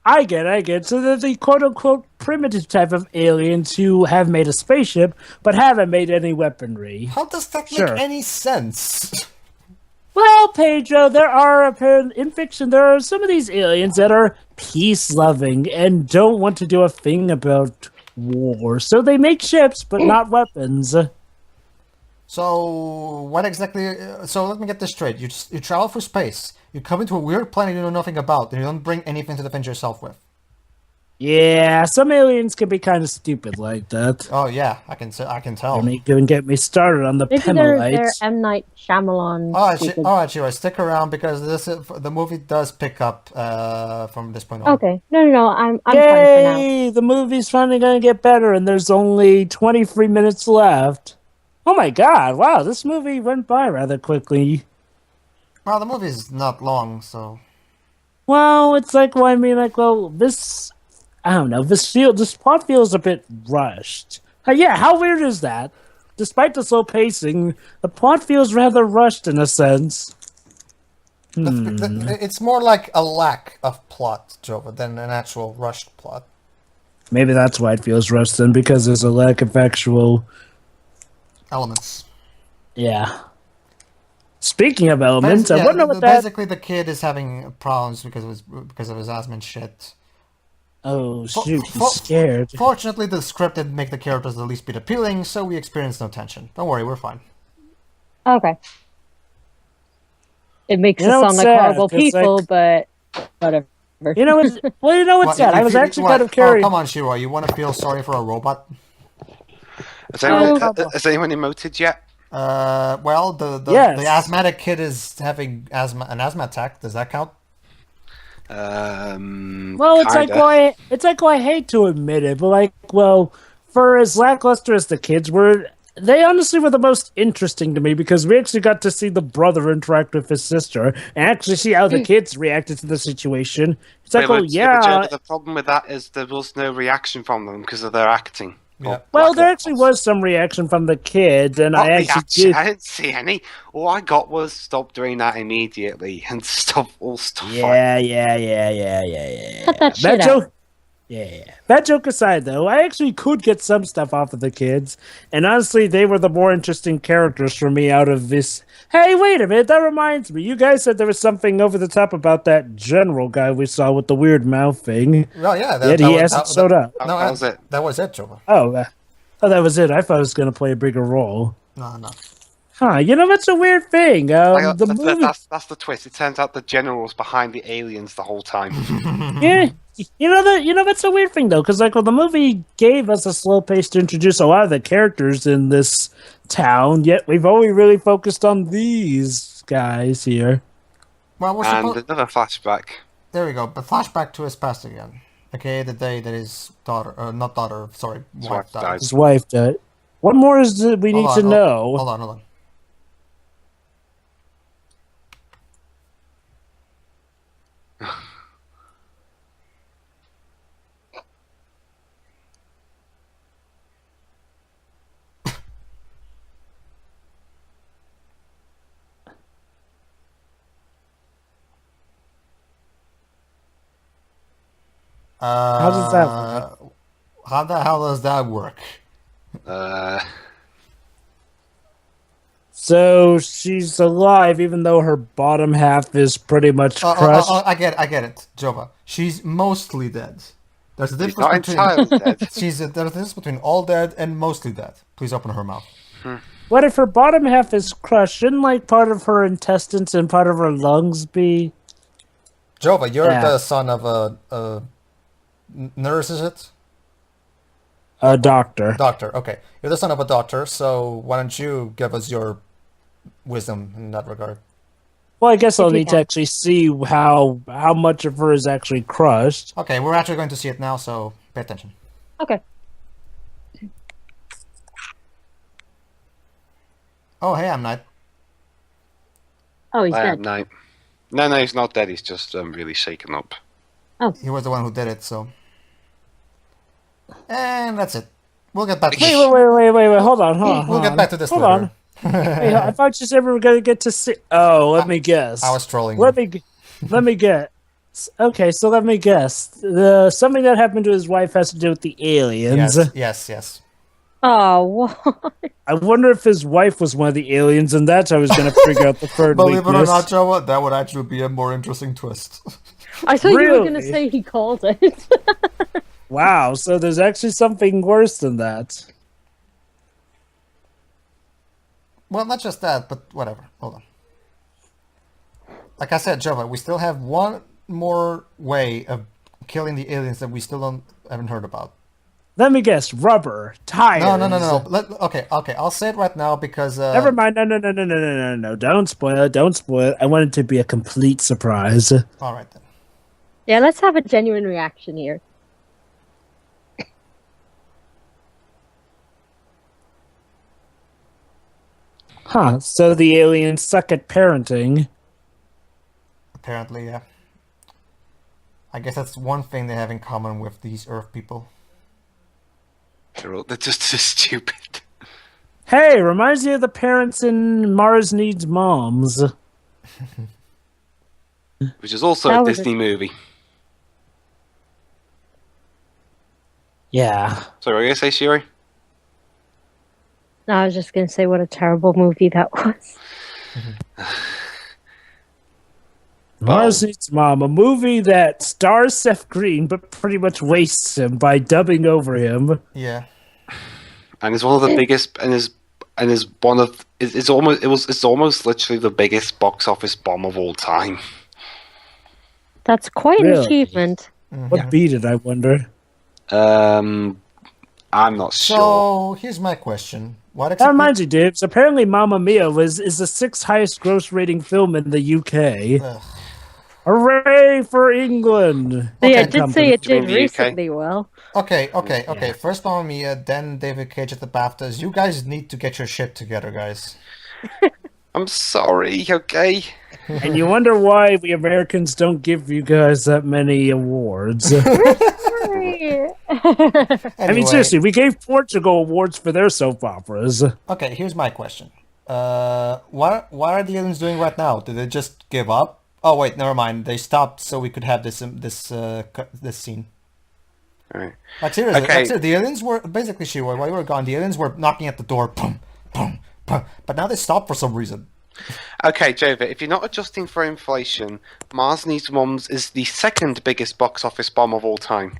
I get. So they're the quote-unquote primitive type of aliens who have made a spaceship, but haven't made any weaponry. How does that make any sense? Well, Pedro, in fiction, there are some of these aliens that are peace-loving and don't want to do a thing about war. So they make ships, but not weapons. So what exactly? So let me get this straight. You travel through space. You come into a weird planet you know nothing about, and you don't bring anything to defend yourself with. Yeah, some aliens can be kind of stupid like that. Oh yeah, I can tell. Don't even get me started on the Maybe they're Pemalites. M. Night Shyamalan. All right, stupid. Shiro, stick around because the movie does pick up from this point on. Okay, no, I'm fine for now. Yay! The movie's finally gonna get better, and there's only 23 minutes left. Oh my god! Wow, this movie went by rather quickly. Well, the movie's not long, so. Well, it's like, well, I mean, like, well, this, I don't know, this plot feels a bit rushed. Yeah, how weird is that? Despite the slow pacing, the plot feels rather rushed in a sense. It's more like a lack of plot, Jova, than an actual rushed plot. Maybe that's why it feels rushed then, because there's a lack of actual Elements. Yeah. Speaking of elements, I wonder what that. Basically, the kid is having problems because of his asthma and shit. Oh shoot, he's scared. Fortunately, the script didn't make the characters the least bit appealing, so we experienced no tension. Don't worry, we're fine. Okay. It makes You us know sound what's like sad? horrible It's people, like- but whatever. You know what's well, you know what's sad? I was actually kind of curious. Oh, come on, Shiro, you want to feel sorry for a robot? Has anyone emoted yet? Well, the Yes. asthmatic kid is having an asthma attack. Does that count? Well, it's like, well, I hate to admit it, but like, well, for as lackluster as the kids were, they honestly were the most interesting to me because we actually got to see the brother interact with his sister and actually see how the kids reacted to the situation. It's like, oh yeah. The problem with that is there was no reaction from them because of their acting. Yeah. Well, there actually was some reaction from the kids, and I actually did. I didn't see any. All I got was stop doing that immediately and stop all stuff. Yeah. Cut that shit out. Yeah. That joke aside, though, I actually could get some stuff off of the kids, and honestly, they were the more interesting characters for me out of this. Hey, wait a minute, that reminds me. You guys said there was something over the top about that general guy we saw with the weird mouth thing. Well, yeah. He hasn't showed up. No, That was it. That was it, Jova. Oh, that was it. I thought it was going to play a bigger role. No. Huh, you know, that's a weird thing. The movie... That's the twist. It turns out the general was behind the aliens the whole time. Yeah, that's a weird thing though, because like, well, the movie gave us a slow pace to introduce a lot of the characters in this town, yet we've only really focused on these guys here. Well, And another flashback. There we go. But flashback to his past again. Okay, the day that his wife died. His wife died. What more is it we need to know? Hold on. How does that work? How the hell does that work? So she's alive, even though her bottom half is pretty much crushed. I get it, Jova. She's mostly dead. There's a difference not between entirely dead. there's a difference between all dead and mostly dead. Please open her mouth. What if her bottom half is crushed? Shouldn't like part of her intestines and part of her lungs be? Jova, you're the son of a nurse, is it? A doctor. Doctor, okay. You're the son of a doctor, so why don't you give us your wisdom in that regard? Well, I guess I'll you need to can. actually see how much of her is actually crushed. Okay, we're actually going to see it now, so pay attention. Okay. Oh, hey, I'm Knight. Oh, he's I dead. am night. No, he's not dead. He's just really shaken up. He was the one who did it, so... And that's it. We'll get back to Wait, this. wait, hold on. We'll get back to this Hold later. on. Hey, I thought you said we were going to get to see... Oh, let me guess. I was trolling Let you. me get... Okay, so let me guess. Something that happened to his wife has to do with the aliens. Yes. Oh, what? I wonder if his wife was one of the aliens, and that's how I was going to figure out the third Believe it or weakness. not, Joa, that would actually be a more interesting twist. I thought you were going to Really? say he called it. Wow, so there's actually something worse than that. Well, not just that, but whatever. Hold on. Like I said, Jova, we still have one more way of killing the aliens that we still haven't heard about. Let me guess. Rubber. Tires. No. Okay. I'll say it right now because... Never mind. No. Don't spoil it. Don't spoil it. I want it to be a complete surprise. All right, then. Yeah, let's have a genuine reaction here. Huh. So the aliens suck at parenting. Apparently, yeah. I guess that's one thing they have in common with these Earth people. They're just so stupid. Hey, reminds me of the parents in Mars Needs Moms. Which is also That a was Disney movie. Yeah. Sorry, what were you going to say, Shiri? No, I was just going to say what a terrible movie that was. Mars Needs Mom, a movie that stars Seth Green but pretty much wastes him by dubbing over him. Yeah. And it's one of the biggest, and is one of it's almost literally the biggest box office bomb of all time. That's quite an Really? achievement. What beat it, I wonder? I'm not sure. So, here's my question. What That exactly... reminds you, Dibs. Apparently, Mamma Mia is the sixth highest gross rating film in the UK. Ugh. Hooray for England! So yeah, I Okay, did say it You mean did the UK? recently well. Okay. First Mamma Mia, then David Cage at the BAFTAs. You guys need to get your shit together, guys. I'm sorry, okay? And you wonder why we Americans don't give you guys that many awards. Anyway, I mean, seriously, we gave Portugal awards for their soap operas. Okay, here's my question. What are the aliens doing right now? Did they just give up? Oh wait, never mind. They stopped so we could have this scene. Alright. Like seriously, Okay. the aliens were basically while you were gone. The aliens were knocking at the door, boom, boom, boom. But now they stopped for some reason. Okay, Jova, if you're not adjusting for inflation, Mars Needs Moms is the second biggest box office bomb of all time.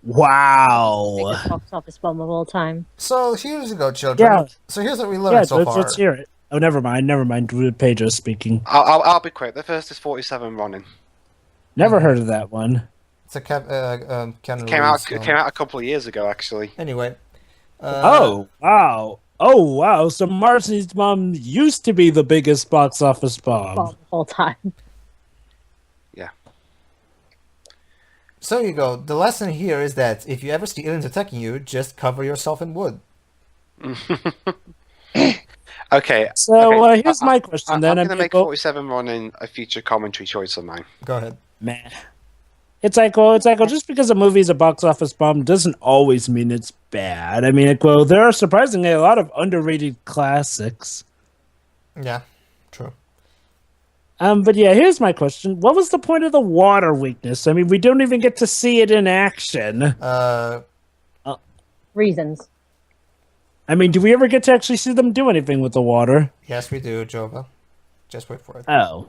Wow. Biggest box office bomb of all time. So here's you go, children. Yeah. So here's what we learned Yeah, so far. let's hear it. Oh, never mind. Pedro speaking. I'll be quick. The first is 47 Ronin. Never heard of that one. It's a Keanu Came Reeves out film. a couple of years ago, actually. Anyway. Oh, wow. Oh, wow. So Mars Needs Mom used to be the biggest box office bomb. Bomb of all time. Yeah. So you go. The lesson here is that if you ever see aliens attacking you, just cover yourself in wood. Okay. So okay. here's my question then. I'm going to make well, 47 Ronin a future commentary choice of mine. Go ahead. meh. It's like, just because a movie's a box office bomb doesn't always mean it's bad. I mean, there are surprisingly a lot of underrated classics. Yeah, true. But yeah, here's my question. What was the point of the water weakness? I mean, we don't even get to see it in action. Reasons. I mean, do we ever get to actually see them do anything with the water? Yes, we do, Jova. Just wait for it. Oh.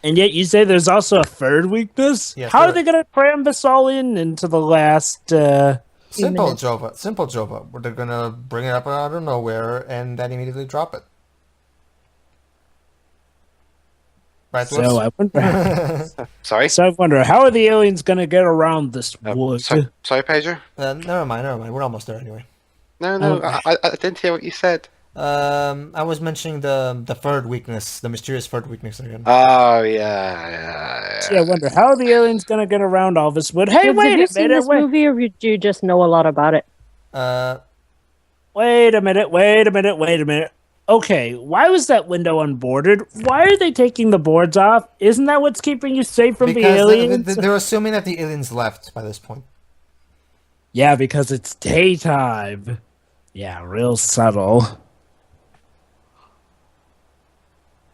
And yet you say there's also a third weakness? Yes, How there are they going to cram this all into the last... Simple, minutes. Jova. Simple, Jova. They're gonna bring it up out of nowhere and then immediately drop it. Right, So I wonder... Sorry? So I wonder, how are the aliens going to get around this wood? Sorry, Pedro? never mind. We're almost there anyway. No, I didn't hear what you said. I was mentioning the third weakness, the mysterious third weakness again. Oh, yeah. See, I wonder, how are the aliens going to get around all this wood? Hey, Have wait you a seen minute, this wait. movie, or do you just know a lot about it? Wait a minute. Okay, why was that window unboarded? Why are they taking the boards off? Isn't that what's keeping you safe from the aliens? They're assuming that the aliens left by this point. Yeah, because it's daytime. Yeah, real subtle.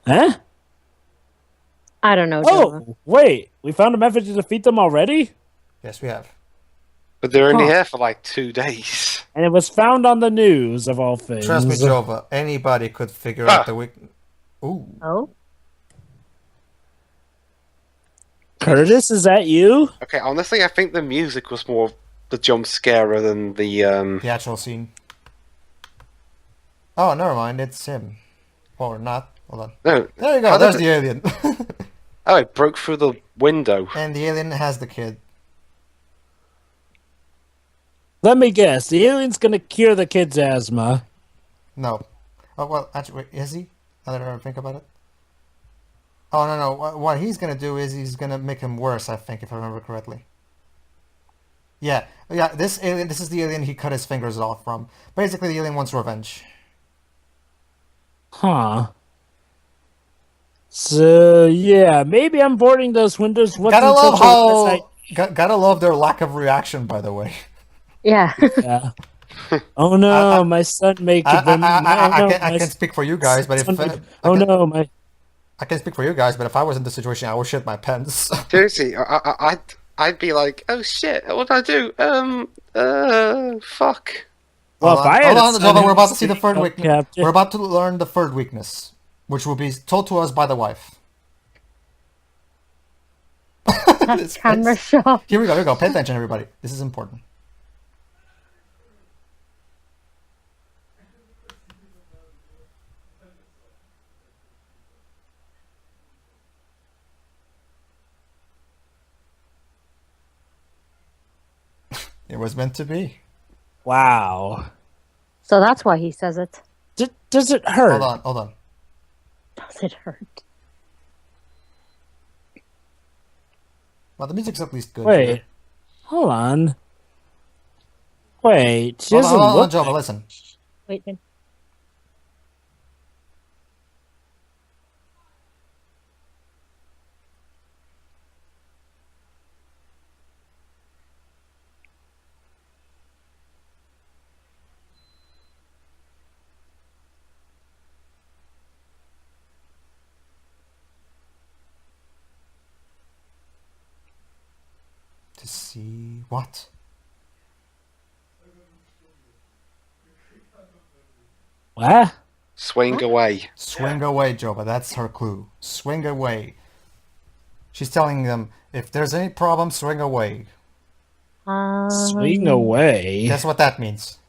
Huh? I don't know, Jova. Oh, wait. We found a method to defeat them already? Yes, we have. But they're only Huh. here for like 2 days. And it was found on the news, of all things. Trust me, Jova. Anybody could figure out the weak. Ooh. Oh? Curtis, is that you? Okay, honestly, I think the music was more the jump scarer than the The actual scene. Oh, never mind. It's him. Or not. Hold on. No. There you go. How There's did the alien. Oh, it broke through the window. And the alien has the kid. Let me guess. The alien's gonna cure the kid's asthma. No. Oh, well, actually, wait, is he? Now that I think about it. Oh, no. What he's going to do is he's going to make him worse, I think, if I remember correctly. Yeah, this is the alien he cut his fingers off from. Basically, the alien wants revenge. Huh. So, yeah, maybe I'm boarding those windows. Gotta love their lack of reaction, by the way. Yeah. Yeah. Oh no, my son made I can speak for you guys, but I can speak for you guys, but if I was in this situation, I would shit my pants. Seriously, I'd be like, oh shit, what did I do? Fuck. Well, hold on, Jova, we're about to see the third weakness. We're about to learn the third weakness, which will be told to us by the wife. That's camera shot. Here we go. Pay attention, everybody. This is important. It was meant to be. Wow. So that's why he says it. Does it hurt? Hold on. Does it hurt? Well, the music's at least good. Wait. Hold on. Wait. She Hold doesn't on, look... Jova, listen. Wait. To see what? What? Swing away. Swing away, Jova. That's her clue. Swing away. She's telling them, if there's any problem, swing away. Swing away? Guess what that means?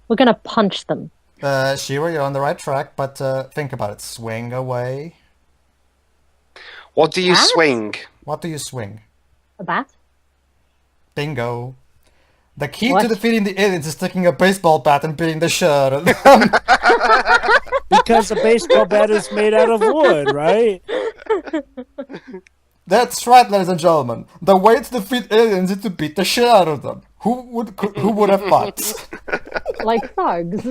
We're gonna punch them. Shira, you're on the right track, but think about it. Swing away. What do you Bat? swing? What do you swing? A bat? Bingo. The key What? to defeating the aliens is taking a baseball bat and beating the shit out of them. Because a baseball bat is made out of wood, right? That's right, ladies and gentlemen. The way to defeat aliens is to beat the shit out of them. Who would have thought? Like thugs.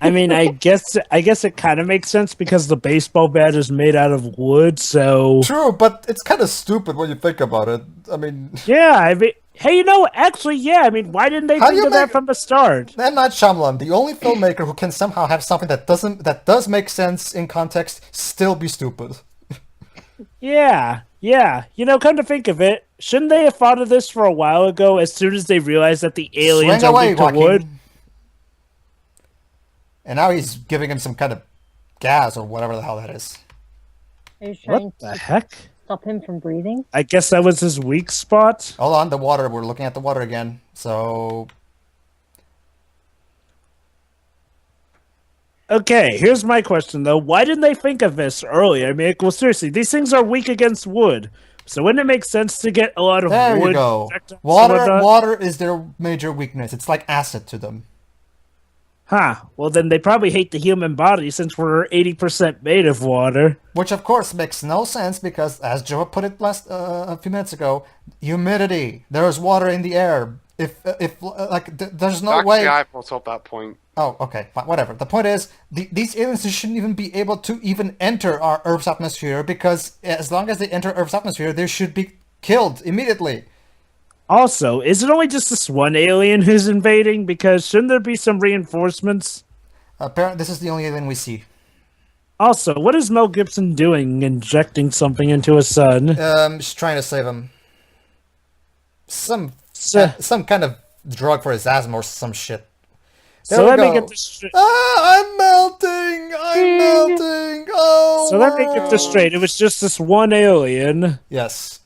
I mean, I guess it kind of makes sense because the baseball bat is made out of wood, so... True, but it's kind of stupid when you think about it. I mean... Yeah, I mean... Hey, actually, yeah, I mean, why didn't they think of that from the start? M. Night Shyamalan, the only filmmaker who can somehow have something that does make sense in context, still be stupid. Yeah. Come to think of it, shouldn't they have thought of this for a while ago as soon as they realized that the aliens Swing are away, weak to Joaquin. wood? And now he's giving him some kind of gas or whatever the hell that is. Are you trying What the to heck? stop him from breathing? I guess that was his weak spot. Hold on, the water. We're looking at the water again. So... Okay, here's my question, though. Why didn't they think of this earlier? I mean, well, seriously, these things are weak against wood. So wouldn't it make sense to get a lot of There wood? you go. projectiles Water, and whatnot? water is their major weakness. It's like acid to them. Huh. Well, then they probably hate the human body since we're 80% made of water. Which, of course, makes no sense because, as Joe put it a few minutes ago, humidity. There is water in the air. There's no Actually, way... I brought up that point. Oh, okay, fine, whatever. The point is, these aliens shouldn't even be able to even enter our Earth's atmosphere because as long as they enter Earth's atmosphere, they should be killed immediately. Also, is it only just this one alien who's invading? Because shouldn't there be some reinforcements? Apparently, this is the only alien we see. Also, what is Mel Gibson doing injecting something into his son? She's trying to save him. Some So, kind of drug for his asthma or some shit. There so we let me go. get this straight. I'm melting! I'm melting! Oh! So let me get this straight. It was just this one alien Yes.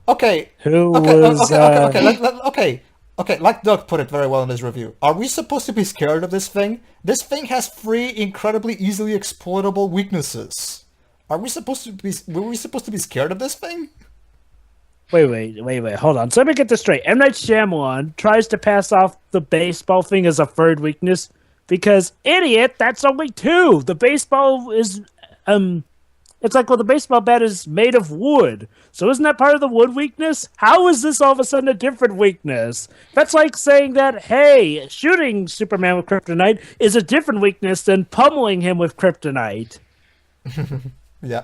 Okay. who Okay. was. Okay. Okay, like Doug put it very well in his review. Are we supposed to be scared of this thing? This thing has 3 incredibly easily exploitable weaknesses. Were we supposed to be scared of this thing? Wait, hold on. So let me get this straight. M. Night Shyamalan tries to pass off the baseball thing as a third weakness because, idiot, that's only 2. The baseball is, it's like, well, the baseball bat is made of wood. So isn't that part of the wood weakness? How is this all of a sudden a different weakness? That's like saying that, hey, shooting Superman with kryptonite is a different weakness than pummeling him with kryptonite. Yeah.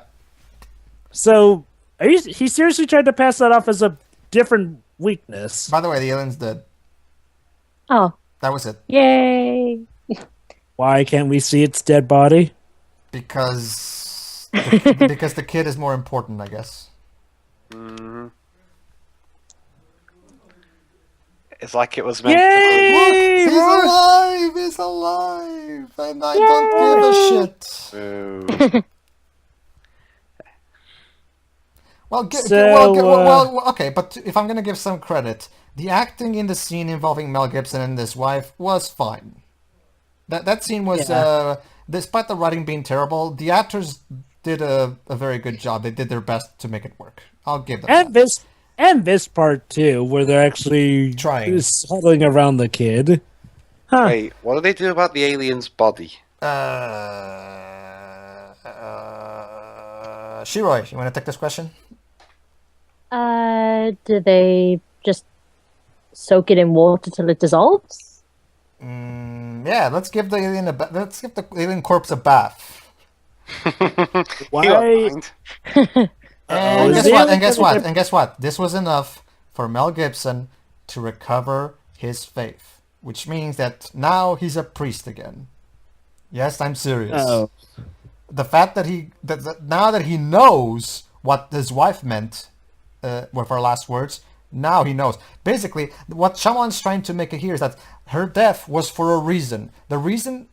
So... he seriously tried to pass that off as a different weakness. By the way, the alien's dead. Oh. That was it. Yay! Why can't we see its dead body? Because the kid is more important, I guess. Mm-hmm. It's like it was meant Yay! He's alive! He's alive! And I don't give a shit. to. Okay, but if I'm gonna give some credit, the acting in the scene involving Mel Gibson and his wife was fine. That scene was, despite the writing being terrible, the actors did a very good job. They did their best to make it work. I'll give them that. This part too, where they're actually Trying. settling around the kid. Huh. Wait, what do they do about the alien's body? Shiroi, you want to take this question? Do they just soak it in water till it dissolves? Yeah, let's give the alien corpse a bath. Why? And Is guess what? the And guess alien what? gonna- And guess what? This was enough for Mel Gibson to recover his faith, which means that now he's a priest again. Yes, I'm serious. Oh. The fact that now that he knows what his wife meant with her last words, now he knows. Basically, what Shyamalan's trying to make it here is that her death was for a reason. The reason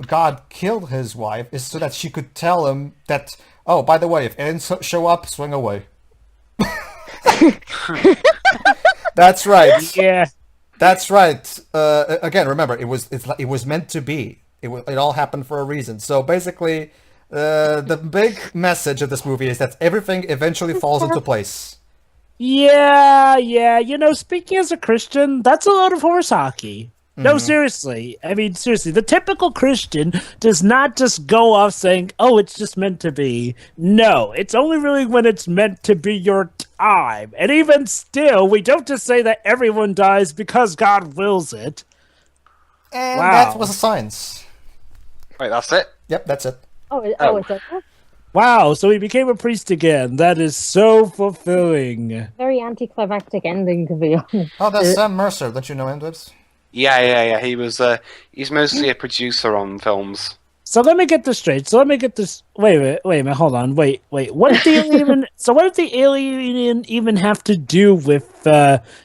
God killed his wife is so that she could tell him that, oh, by the way, if aliens show up, swing away. That's right. Yeah. That's right. Again, remember, it was meant to be. It all happened for a reason. So basically, the big message of this movie is that everything eventually falls into place. Yeah. You know, speaking as a Christian, that's a load of horse hockey. No, seriously. I mean, seriously, the typical Christian does not just go off saying, oh, it's just meant to be. No, it's only really when it's meant to be your time. And even still, we don't just say that everyone dies because God wills it. And Wow. that was a science. Wait, that's it? Yep, that's it. It's like Wow, so he became a priest again. That is so fulfilling. very anticlimactic ending, to be honest. Oh, that's Sam Mercer. Don't you know him, Dibs? Yeah. He was. He's mostly a producer on films. So let me get this straight. Wait a minute, hold on. Wait. What did the alien even have to do with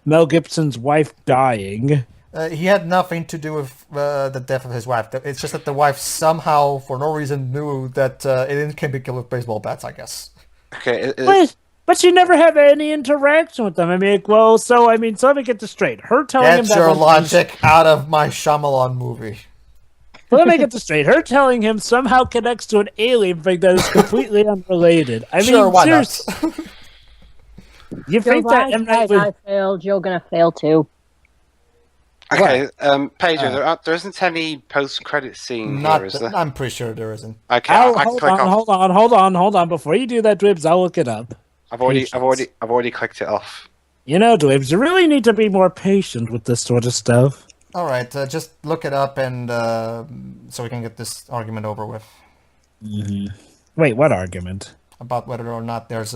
Mel Gibson's wife dying? He had nothing to do with the death of his wife. It's just that the wife somehow, for no reason, knew that aliens can be killed with baseball bats, I guess. Okay. But she never had any interaction with them. I mean, so let me get this straight. Her telling him Get that your when- logic out of my Shyamalan movie. Let me get this straight. Her telling him somehow connects to an alien thing that is completely unrelated. I mean, Sure, why not? seriously, you think that M. Night I would... failed. You're gonna fail too. Okay, Pedro, there isn't any post-credit scene here, is there? I'm pretty sure there isn't. Okay, Oh, I can click off. hold on. Before you do that, Dwibs, I'll look it up. I've already clicked it off. You know, Dwibs, you really need to be more patient with this sort of stuff. All right, just look it up and so we can get this argument over with Wait, what argument? about whether or not there's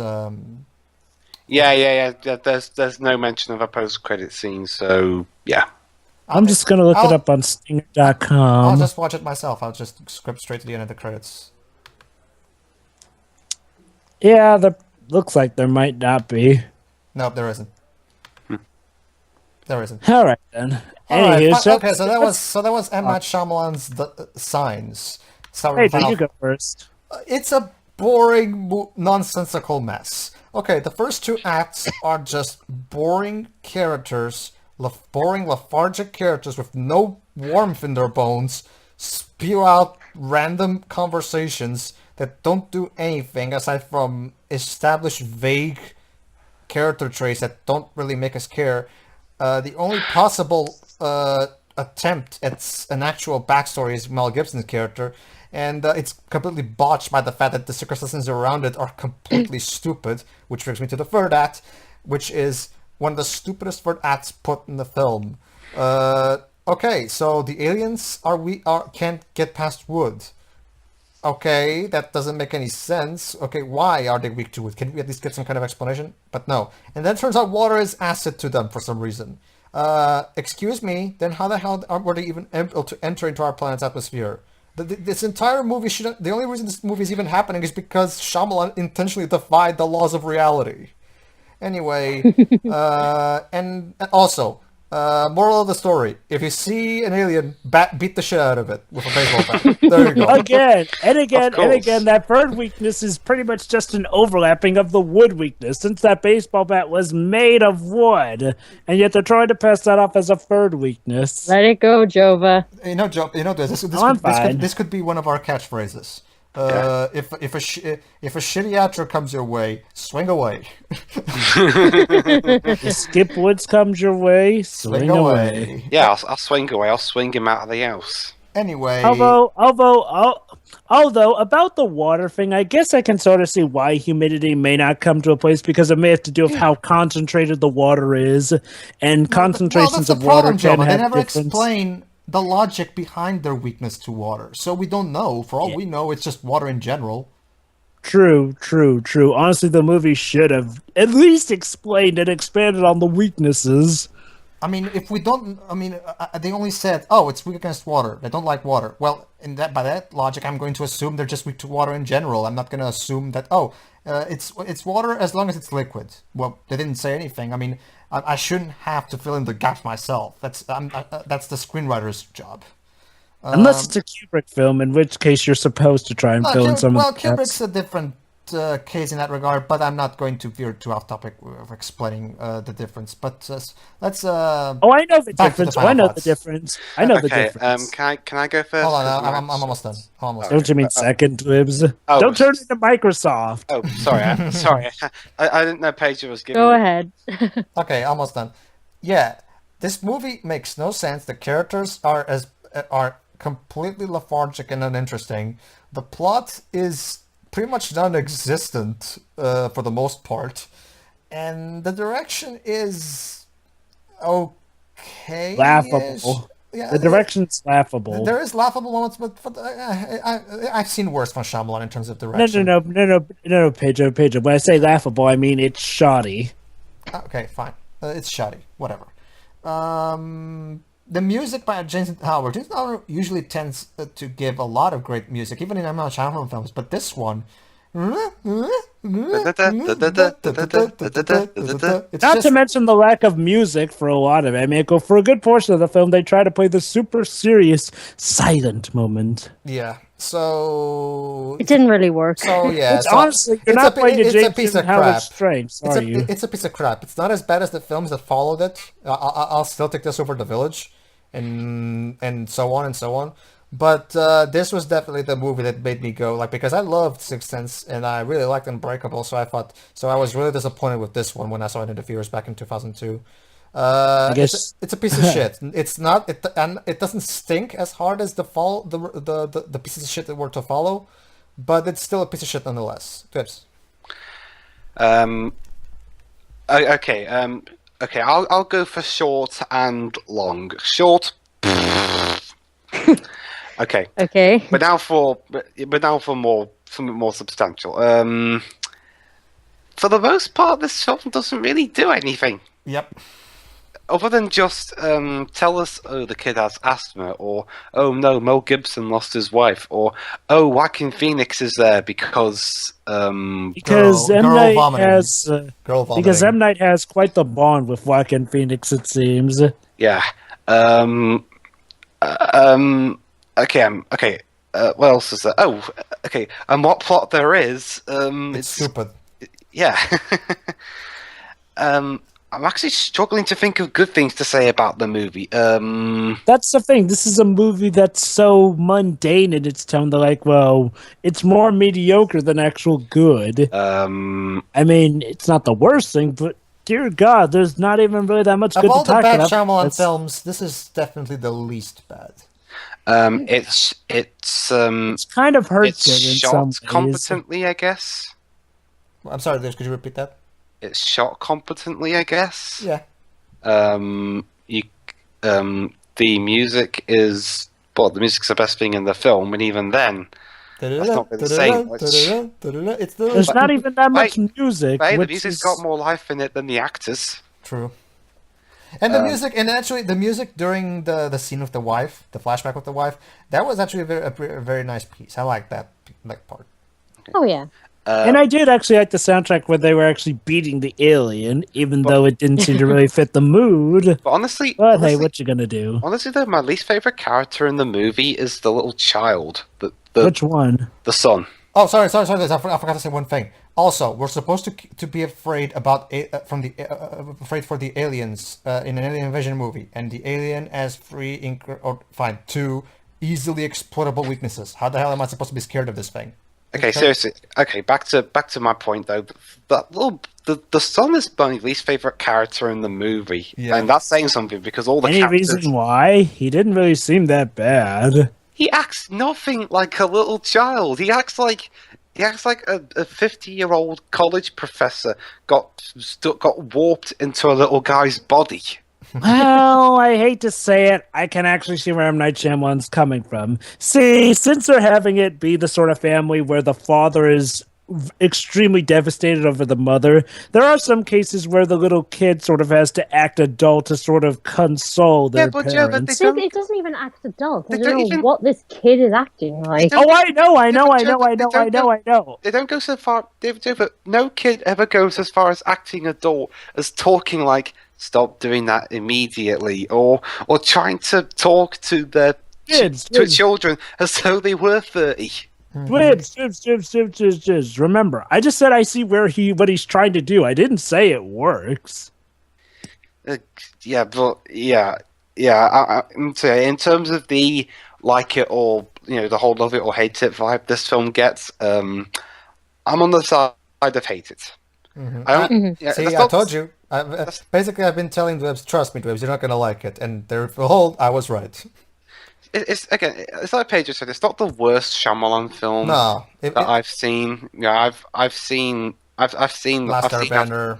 Yeah. There's no mention of a post-credit scene, so yeah. I'm just going to look it I'll- up on I'll Stinger.com. just watch it myself. I'll just skip straight to the end of the credits. Yeah, that looks like there might not be. Nope, there isn't. There isn't. All right, then. All right, Anywho, okay, so that was M. Night Shyamalan's Signs. Hey, you go first. It's a boring, nonsensical mess. Okay, the first 2 acts are just boring characters boring, lethargic characters with no warmth in their bones spew out random conversations that don't do anything aside from establish vague character traits that don't really make us care. The only possible attempt at an actual backstory is Mel Gibson's character, and it's completely botched by the fact that the circumstances around it are completely stupid, which brings me to the third act, which is one of the stupidest third acts put in the film. Okay, so the aliens can't get past wood. Okay, that doesn't make any sense. Okay, why are they weak to wood? Can we at least get some kind of explanation? But no. And then it turns out water is acid to them for some reason. Excuse me, then how the hell were they even able to enter into our planet's atmosphere? This entire movie the only reason this movie is even happening is because Shyamalan intentionally defied the laws of reality. Anyway, and also, moral of the story: if you see an alien, beat the shit out of it with a baseball bat. There you go. Again, that third weakness is pretty much just an overlapping of the wood weakness, since that baseball bat was made of wood, and yet they're trying to pass that off as a third weakness. Let it go, Jova. This could be one of our catchphrases. If a shitty actor comes your way, swing away. If Skip Woods comes your way, swing away. Yeah, I'll swing away. I'll swing him out of the house. Anyway, Although about the water thing, I guess I can sort of see why humidity may not come to a place, because it may have to do with how concentrated the water is, and concentrations of water can have They never difference. explain the logic behind their weakness to water, so we don't know. For all we know, it's just water in general. True. Honestly, the movie should have at least explained and expanded on the weaknesses. I mean, they only said, "Oh, it's weak against water. They don't like water." Well, by that logic, I'm going to assume they're just weak to water in general. I'm not going to assume that it's water as long as it's liquid. Well, they didn't say anything. I mean, I shouldn't have to fill in the gaps myself. That's the screenwriter's job. Unless it's a Kubrick film, in which case you're supposed to try and fill in some of the gaps. Kubrick's a different case in that regard, but I'm not going to veer too off topic of explaining the difference. But let's. I know the difference. I know the difference. Can I go first? Hold on, I'm almost done. Don't you mean second, Dibs? Don't turn into Microsoft. Oh, sorry. Sorry. I didn't know Paige was giving. Go ahead. Okay, almost done. Yeah, this movie makes no sense. The characters are completely lethargic and uninteresting. The plot is pretty much non-existent for the most part, and the direction is okay. Laughable. Yeah, the direction's laughable. There is laughable moments, but I've seen worse from Shyamalan in terms of direction. No, Pedro. When I say laughable, I mean it's shoddy. Okay, fine. It's shoddy. Whatever. The music by James Howard. James Howard usually tends to give a lot of great music, even in Shyamalan films, but this one... Not to mention the lack of music for a lot of it. I mean, for a good portion of the film, they try to play the super serious silent moment. Yeah, so... It didn't really work. So, yeah. Honestly, you're not playing to James Howard's strengths, are you? It's a piece of crap. It's not as bad as the films that followed it. I'll still take this over The Village, and so on and so on. But this was definitely the movie that made me go, because I loved Sixth Sense and I really liked Unbreakable, so I was really disappointed with this one when I saw it in the theaters back in 2002. I guess it's a piece of shit. It's not and it doesn't stink as hard as the pieces of shit that were to follow, but it's still a piece of shit nonetheless. Tips. Okay. I'll go for short and long. Short. Okay. But now for something more substantial. For the most part, this film doesn't really do anything. Yep. Other than just tell us, oh, the kid has asthma, or oh no, Mel Gibson lost his wife, or oh, Joaquin Phoenix is there because M. Night has quite the bond with Joaquin Phoenix, it seems. Yeah. Okay. What else is there? Oh, okay. And what plot there is? It's stupid. Yeah. I'm actually struggling to think of good things to say about the movie. That's the thing. This is a movie that's so mundane in its tone that, like, well, it's more mediocre than actual good. I mean, it's not the worst thing, but dear God, there's not even really that much Of good all to the talk bad about. Shyamalan films, this is definitely the least bad. It's kind of hurts it's it in some shot ways. competently, I guess. I'm sorry, Liz, could you repeat that? It's shot competently, I guess. Yeah. You the music is the music's the best thing in the film, and even then, that's not really saying much. It's the There's not even that much music. Hey, the which music's is... got more life in it than the actors. True. And the music, and actually, the music during the scene with the wife, the flashback with the wife, that was actually a very nice piece. I like that part. Oh yeah. And I did actually like the soundtrack where they were actually beating the alien, even though it didn't seem to really fit the mood. But honestly, hey, what you gonna do? Honestly, though, my least favorite character in the movie is the little child. Which one? The son. Oh, sorry, Liz, I forgot to say one thing. Also, we're supposed to be afraid about afraid for the aliens in an alien invasion movie, and the alien has two easily exploitable weaknesses. How the hell am I supposed to be scared of this thing? Okay, seriously. Okay, back to my point though. The son is my least favorite character in the movie, and that's saying something because all the characters... reason why? He didn't really seem that bad. He acts nothing like a little child. He acts like a 50-year-old college professor got warped into a little guy's body. Well, I hate to say it, I can actually see where M. Night Shyamalan's coming from. See, since they're having it be the sort of family where the father is extremely devastated over the mother, there are some cases where the little kid sort of has to act adult to sort of console their parents. Joe, but it doesn't even act adult. I don't know what this kid is acting like. Oh, I know. They don't go so far, David Joe, but no kid ever goes as far as acting adult as talking like, stop doing that immediately, or trying to talk to their children as though they were 30. Jibs. Remember, I just said I see what he's trying to do. I didn't say it works. In terms of the like it or the whole love it or hate it vibe this film gets, I'm on the side of hate it. See, I told you. Basically, I've been telling Dwebs, trust me, Dwebs, you're not gonna like it, and behold, I was right. It's like Pedro said. It's not the worst Shyamalan film I've seen. I've seen Last Airbender.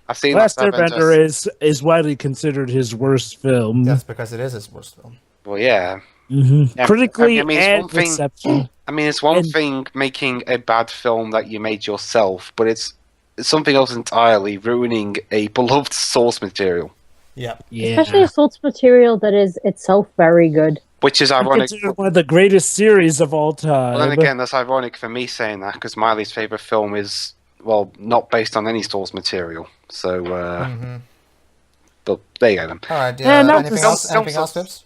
Last Airbender is widely considered his worst film. That's because it is his worst film. Well, yeah. Mm-hmm. Critically and reception. I mean, it's one thing making a bad film that you made yourself, but it's something else entirely, ruining a beloved source material. Yeah. Especially a source material that is itself very good. Which is ironic. One of the greatest series of all time. Well, then again, that's ironic for me saying that, because my least favorite film is, well, not based on any source material. So, but there you go then. All right. Anything else, Phipps?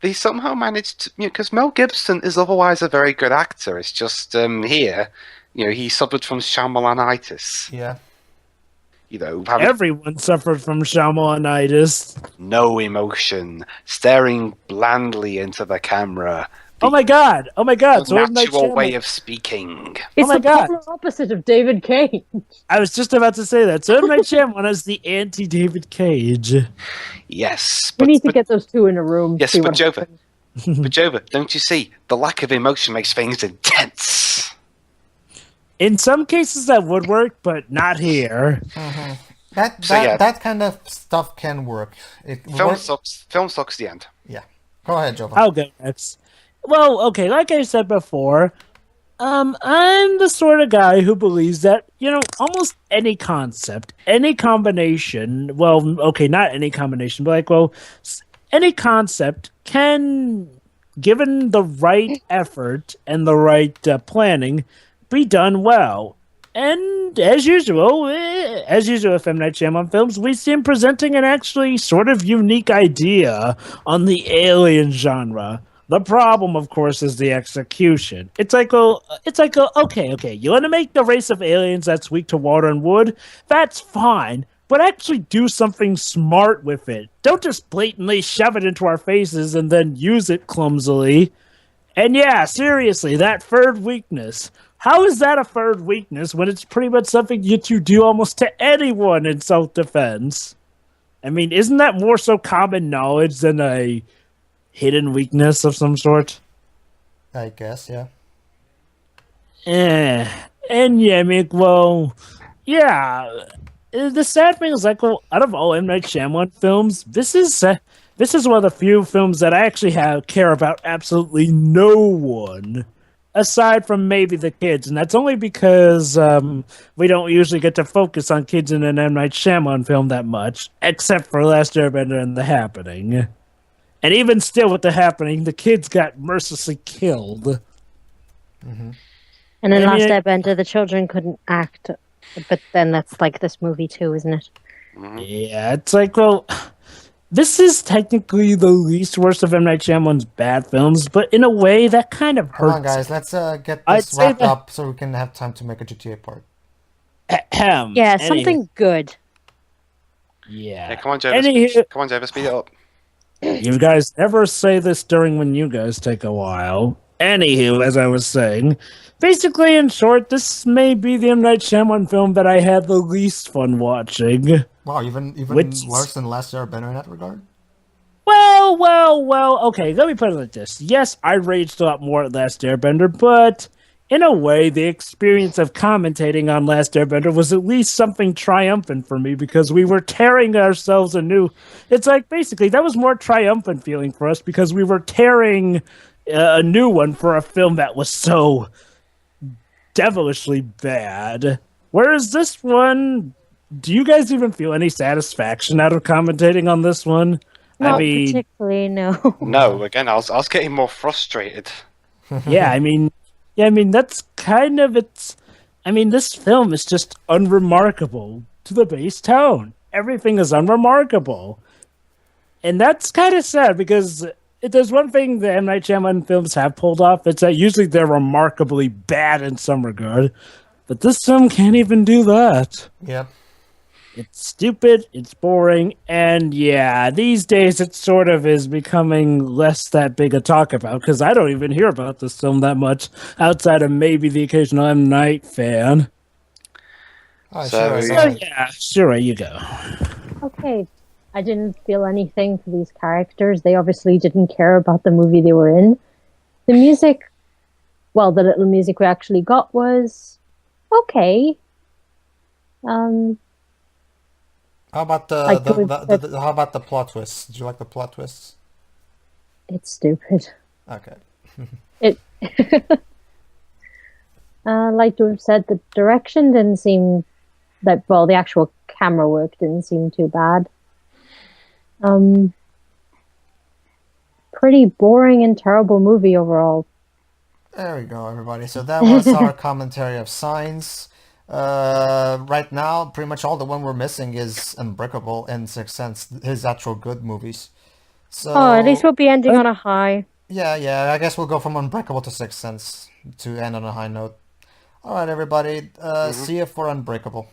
They somehow managed to, because Mel Gibson is otherwise a very good actor. It's just here, he suffered from Shyamalanitis. Yeah. Everyone suffered from Shyamalanitis. No emotion, staring blandly into the camera. Oh my god! Natural way of speaking. It's the polar opposite of David Cage. I was just about to say that. So M. Night Shyamalan is the anti-David Cage. Yes. We need to get those two in a room. Yes, but Jova, don't you see? The lack of emotion makes things intense. In some cases that would work, but not here. Mm-hmm. That kind of stuff can work. Film sucks the end. Yeah. Go ahead, Jova. I'll go next. Well, okay, like I said before, I'm the sort of guy who believes that, almost any concept, any combination, well, okay, not any combination, but any concept can, given the right effort and the right planning, be done well. And as usual with M. Night Shyamalan films, we see him presenting an actually sort of unique idea on the alien genre. The problem, of course, is the execution. It's like, okay, you want to make the race of aliens that's weak to water and wood? That's fine, but actually do something smart with it. Don't just blatantly shove it into our faces and then use it clumsily. And yeah, seriously, that third weakness. How is that a third weakness when it's pretty much something that you do almost to anyone in self-defense? I mean, isn't that more so common knowledge than a hidden weakness of some sort? I guess, yeah. And yeah, I mean, well, yeah. The sad thing is, like, well, out of all M. Night Shyamalan films, this is one of the few films that I actually care about absolutely no one, aside from maybe the kids, and that's only because we don't usually get to focus on kids in an M. Night Shyamalan film that much, except for Last Airbender and The Happening. And even still with The Happening, the kids got mercilessly killed. Mm-hmm. And in Last Airbender, the children couldn't act. But then that's like this movie too, isn't it? Yeah, it's like, well, this is technically the least worst of M. Night Shyamalan's bad films, but in a way that kind of hurts. Come on, guys, let's get this wrapped up so we can have time to make a GTA part. Yeah, something good. Yeah. Come on, Javis, speed it up. You guys never say this during when you guys take a while. Anywho, as I was saying, basically, in short, this may be the M. Night Shyamalan film that I had the least fun watching. Wow, even worse than Last Airbender in that regard? Well, okay, let me put it like this. Yes, I raged a lot more at Last Airbender, but in a way, the experience of commentating on Last Airbender was at least something triumphant for me because we were tearing ourselves anew. It's like, basically, that was more triumphant feeling for us because we were tearing a new one for a film that was so devilishly bad. Whereas this one, do you guys even feel any satisfaction out of commentating on this one? Not particularly, no. No, again, I was getting more frustrated. I mean, that's kind of it's. I mean, this film is just unremarkable to the base tone. Everything is unremarkable, and that's kind of sad because if there's one thing the M. Night Shyamalan films have pulled off, it's that usually they're remarkably bad in some regard, but this film can't even do that. Yep. It's stupid, it's boring, and yeah, these days it sort of is becoming less that big a talk about, because I don't even hear about this film that much, outside of maybe the occasional M. Night fan. Oh, sure, you go. Okay, I didn't feel anything for these characters. They obviously didn't care about the movie they were in. The music, well, the little music we actually got was okay. How about how about the plot twists? Did you like the plot twists? It's stupid. Okay. Like you said, the direction didn't seem that well. The actual camera work didn't seem too bad. Pretty boring and terrible movie overall. There we go, everybody. So that was our commentary of Signs. Right now, pretty much all the one we're missing is Unbreakable and Sixth Sense, his actual good movies. So at least we'll be ending on a high. Yeah, I guess we'll go from Unbreakable to Sixth Sense to end on a high note. All right, everybody. See you for Unbreakable.